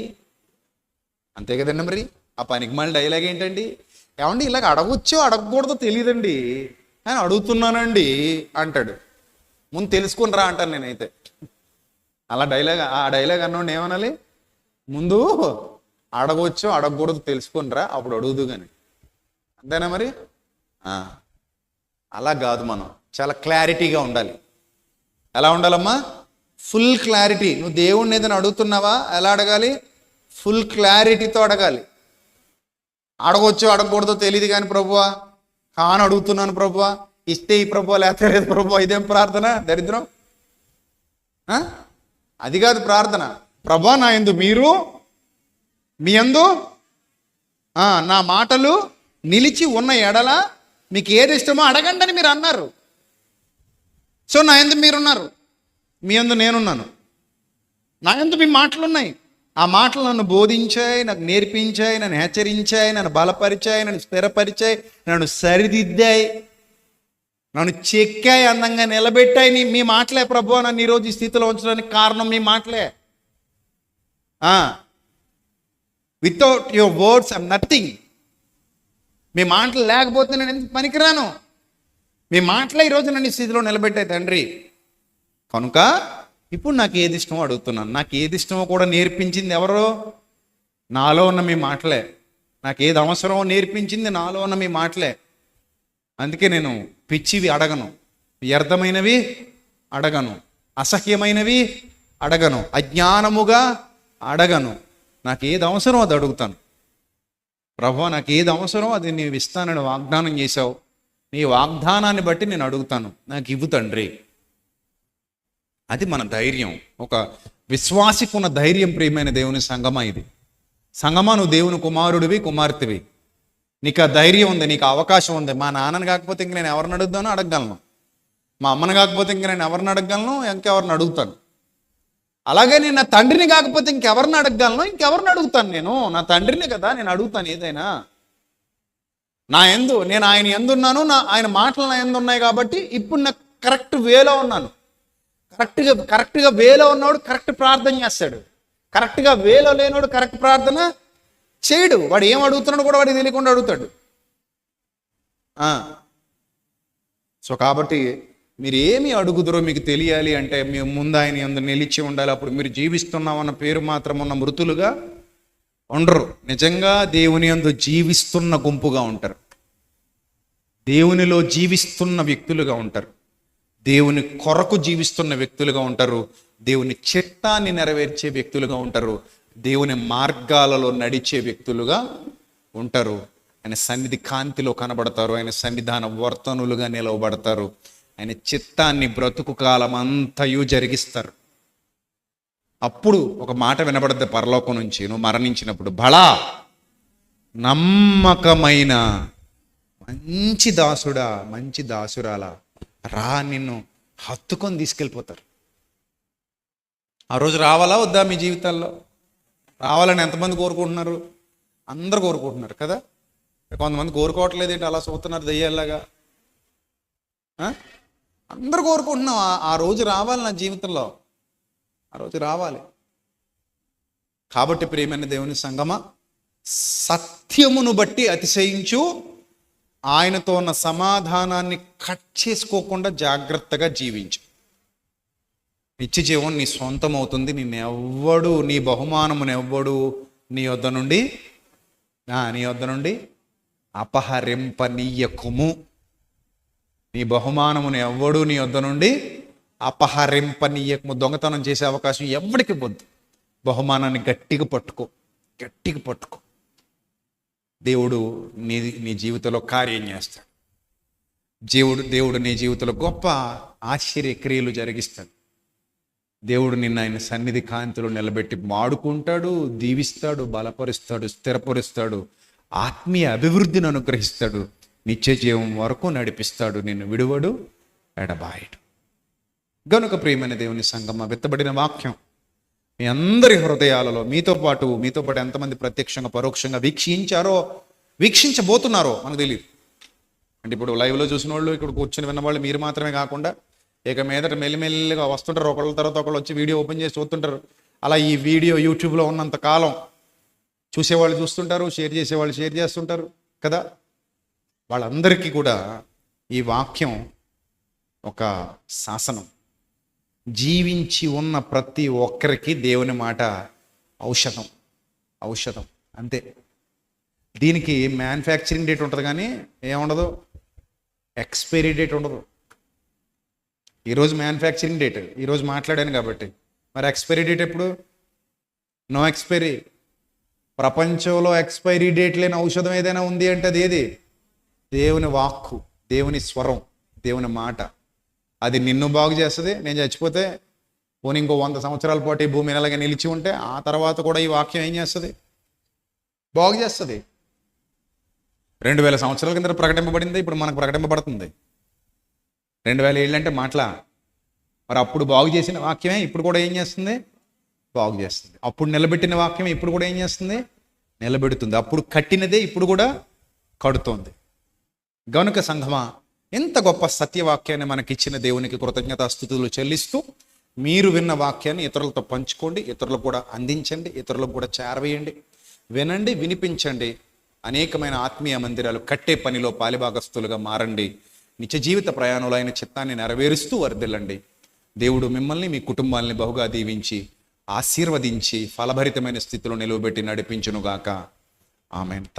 అంతే కదండి. మరి ఆ పనికి మళ్ళీ డైలాగ్ ఏంటండి? ఏమండి ఇలాగ అడగొచ్చో అడగకూడదో తెలియదండి అని అడుగుతున్నానండి అంటాడు. ముందు తెలుసుకుని రా అంటాను నేనైతే. అలా ఆ డైలాగ్ అన్నోండి ఏమనాలి? ముందు అడగొచ్చో అడగకూడదు తెలుసుకుని రా, అప్పుడు అడుగుదు కానీ. అంతేనా మరి? అలా కాదు, మనం చాలా క్లారిటీగా ఉండాలి. ఎలా ఉండాలమ్మా? Full clarity. నువ్వు దేవుణ్ణి ఏదైనా అడుగుతున్నావా, ఎలా అడగాలి? ఫుల్ క్లారిటీతో అడగాలి. అడగొచ్చో అడగకూడదో తెలియదు కానీ ప్రభువా, కాను అడుగుతున్నాను ప్రభువా, ఇస్తే ఈ ప్రభువా లేకపోతే లేదు ప్రభువా, ఇదేం ప్రార్థన? దరిద్రం. అది కాదు ప్రార్థన. ప్రభువా నా యందు మీరు, మీ యందు నా మాటలు నిలిచి ఉన్న ఎడల మీకు ఏది ఇష్టమో అడగండి అని మీరు అన్నారు. సో నా యందు మీరున్నారు, మీ యందు నేనున్నాను, నా యందు మీ మాటలు ఉన్నాయి. ఆ మాటలు నన్ను బోధించాయి, నాకు నేర్పించాయి, నన్ను హెచ్చరించాయి, నన్ను బలపరిచాయి, నన్ను స్థిరపరిచాయి, నన్ను సరిదిద్దాయి, నన్ను చెక్కాయి, అందంగా నిలబెట్టాయి. మీ మాటలే ప్రభువా నన్ను ఈరోజు ఈ స్థితిలో ఉంచడానికి కారణం మీ మాటలే. Without your words I'm nothing. మీ మాటలు లేకపోతే నేను ఎందుకు పనికిరాను? మీ మాటలే ఈరోజు నన్ను ఈ స్థితిలో నిలబెట్టాయి తండ్రి. కనుక ఇప్పుడు నాకు ఏది ఇష్టమో అడుగుతున్నాను. నాకు ఏది ఇష్టమో కూడా నేర్పించింది ఎవరో? నాలో ఉన్న మీ మాటలే. నాకు ఏది అవసరమో నేర్పించింది నాలో ఉన్న మీ మాటలే. అందుకే నేను పిచ్చివి అడగను, వ్యర్థమైనవి అడగను, అసహ్యమైనవి అడగను, అజ్ఞానముగా అడగను. నాకు ఏది అవసరమో అది అడుగుతాను. ప్రభువా నాకు ఏది అవసరమో అది నీవు ఇస్తానని వాగ్దానం చేశావు, నీ వాగ్దానాన్ని బట్టి నేను అడుగుతాను, నాకు ఇవ్వు తండ్రి. అది మన ధైర్యం. ఒక విశ్వాసికి ఉన్న ధైర్యం. ప్రియమైన దేవుని సంగమా, ఇది సంగమా, నువ్వు దేవుని కుమారుడివి, కుమార్తెవి, నీకు ఆ ధైర్యం ఉంది, నీకు అవకాశం ఉంది. మా నాన్నని కాకపోతే ఇంక నేను ఎవరిని అడుగుతానో అడగగలను, మా అమ్మని కాకపోతే ఇంక నేను ఎవరిని అడగగలను, ఇంకెవరిని అడుగుతాను. అలాగే నేను నా తండ్రిని కాకపోతే ఇంకెవరిని అడగగలను, ఇంకెవరిని అడుగుతాను? నేను నా తండ్రిని కదా, నేను అడుగుతాను ఏదైనా. నేను ఆయన ఎందున్నాను, ఆయన మాటలు నా ఎందు ఉన్నాయి కాబట్టి ఇప్పుడు నాకు కరెక్ట్ వేలో ఉన్నాను. కరెక్ట్గా వేలో ఉన్నవాడు కరెక్ట్ ప్రార్థన చేస్తాడు, కరెక్ట్గా వేలో లేనోడు కరెక్ట్ ప్రార్థన చేయడు. వాడు ఏం అడుగుతున్నాడు కూడా వాడికి తెలియకుండా అడుగుతాడు. సో కాబట్టి మీరు ఏమి అడుగుదరో మీకు తెలియాలి అంటే మీ ముందు ఆయన యందు నిలిచి ఉండాలి. అప్పుడు మీరు జీవిస్తున్నామన్న పేరు మాత్రం ఉన్న మృతులుగా ఉండరు. నిజంగా దేవుని యందు జీవిస్తున్న గుంపుగా ఉంటారు. దేవునిలో జీవిస్తున్న వ్యక్తులుగా ఉంటారు. దేవుని కొరకు జీవిస్తున్న వ్యక్తులుగా ఉంటారు. దేవుని చిత్తాన్ని నెరవేర్చే వ్యక్తులుగా ఉంటారు. దేవుని మార్గాలలో నడిచే వ్యక్తులుగా ఉంటారు. ఆయన సన్నిధి కాంతిలో కనబడతారు. ఆయన సన్నిధాన వర్తనులుగా నిలవబడతారు. ఆయన చిత్తాన్ని బ్రతుకు కాలం అంతయు జరిగిస్తారు. అప్పుడు ఒక మాట వినబడద్ది పరలోకం నుంచి, నువ్వు మరణించినప్పుడు, బలా నమ్మకమైన మంచి దాసుడా, మంచి దాసురాలా రా, నిన్ను హత్తుకొని తీసుకెళ్ళిపోతారు. ఆ రోజు రావాలా వద్దా? మీ జీవితాల్లో రావాలని ఎంతమంది కోరుకుంటున్నారు? అందరూ కోరుకుంటున్నారు కదా. కొంతమంది కోరుకోవట్లేదు ఏంటి, అలా చూస్తున్నారు దయ్యాలాగా. అందరూ కోరుకుంటున్నాం ఆ రోజు రావాలి నా జీవితంలో, ఆ రోజు రావాలి. కాబట్టి ప్రియమైన దేవుని సంగమా, సత్యమును బట్టి అతిశయించు, ఆయనతో ఉన్న సమాధానాన్ని కట్ చేసుకోకుండా జాగ్రత్తగా జీవించు. నిత్య జీవం నీ సొంతం అవుతుంది. నిన్నెవ్వడు, నీ బహుమానమునెవ్వడు నీ వద్ద నుండి అపహరింపనీయకుము. నీ బహుమానమును ఎవ్వడు నీ వద్ద నుండి అపహరింపనీయకము. దొంగతనం చేసే అవకాశం ఎవరికి వద్దు. బహుమానాన్ని గట్టిగా పట్టుకో. దేవుడు నీ జీవితంలో కార్యం చేస్తాడు. దేవుడు నీ జీవితంలో గొప్ప ఆశ్చర్యక్రియలు జరిగిస్తాడు. దేవుడు నిన్ను ఆయన సన్నిధి కాంతిలో నిలబెట్టి వాడుకుంటాడు, దీవిస్తాడు, బలపరుస్తాడు, స్థిరపరుస్తాడు, ఆత్మీయ అభివృద్ధిని అనుగ్రహిస్తాడు, నిత్య జీవం వరకు నడిపిస్తాడు, నిన్ను విడువడు, ఎడబాయడు. గనుక ప్రియమైన దేవుని సంగమా, విత్తబడిన వాక్యం మీ అందరి హృదయాలలో మీతో పాటు ఎంతమంది ప్రత్యక్షంగా పరోక్షంగా వీక్షించబోతున్నారో మనకు తెలియదు. అంటే ఇప్పుడు లైవ్లో చూసిన వాళ్ళు, ఇక్కడ కూర్చొని విన్నవాళ్ళు మీరు మాత్రమే కాకుండా ఇక మీదట మెల్లిమెల్లిగా వస్తుంటారు. ఒకళ్ళ తర్వాత ఒకళ్ళు వచ్చి వీడియో ఓపెన్ చేసి చూస్తుంటారు. అలా ఈ వీడియో యూట్యూబ్లో ఉన్నంత కాలం చూసేవాళ్ళు చూస్తుంటారు, షేర్ చేసేవాళ్ళు షేర్ చేస్తుంటారు కదా. వాళ్ళందరికీ కూడా ఈ వాక్యం ఒక శాసనం. జీవించి ఉన్న ప్రతి ఒక్కరికి దేవుని మాట ఔషధం అంతే. దీనికి మ్యానుఫ్యాక్చరింగ్ డేట్ ఉంటుంది కానీ ఏముండదు, ఎక్స్పైరీ డేట్ ఉండదు. ఈరోజు మ్యానుఫ్యాక్చరింగ్ డేట్, ఈరోజు మాట్లాడాను కాబట్టి, మరి ఎక్స్పైరీ డేట్ ఎప్పుడు? No expiry. ప్రపంచంలో ఎక్స్పైరీ డేట్ లేని ఔషధం ఏదైనా ఉంది అంటే అది ఏది? దేవుని వాక్కు, దేవుని స్వరం, దేవుని మాట. అది నిన్ను బాగు చేస్తుంది. నేను చచ్చిపోతే పోనీ ఇంకో 100 సంవత్సరాల పాటు ఈ భూమి ఎలాగ నిలిచి ఉంటే ఆ తర్వాత కూడా ఈ వాక్యం ఏం చేస్తుంది? బాగు చేస్తుంది. 2000 సంవత్సరాల కింద ప్రకటింపబడింది, ఇప్పుడు మనకు ప్రకటింపబడుతుంది. 2000 ఏళ్ళంటే మాటలా. మరి అప్పుడు బాగు చేసిన వాక్యమే ఇప్పుడు కూడా ఏం చేస్తుంది? బాగు చేస్తుంది. అప్పుడు నిలబెట్టిన వాక్యమే ఇప్పుడు కూడా ఏం చేస్తుంది? నిలబెడుతుంది. అప్పుడు కట్టినదే ఇప్పుడు కూడా కడుతోంది. గనుక సంఘమా, ఎంత గొప్ప సత్యవాక్యాన్ని మనకిచ్చిన దేవునికి కృతజ్ఞతాస్తుతులు చెల్లిస్తూ, మీరు విన్న వాక్యాన్ని ఇతరులతో పంచుకోండి, ఇతరులకు కూడా అందించండి, ఇతరులకు కూడా చేరవేయండి. వినండి, వినిపించండి. అనేకమైన ఆత్మీయ మందిరాలు కట్టే పనిలో పాలిభాగస్తులుగా మారండి. నిత్య జీవిత ప్రయాణంలో ఆయన చిత్తాన్ని నెరవేరుస్తూ వర్ధిల్లండి. దేవుడు మిమ్మల్ని, మీ కుటుంబాలని బహుగా దీవించి, ఆశీర్వదించి, ఫలభరితమైన స్థితిలో నిలువబెట్టి నడిపించునుగాక. ఆమేన్.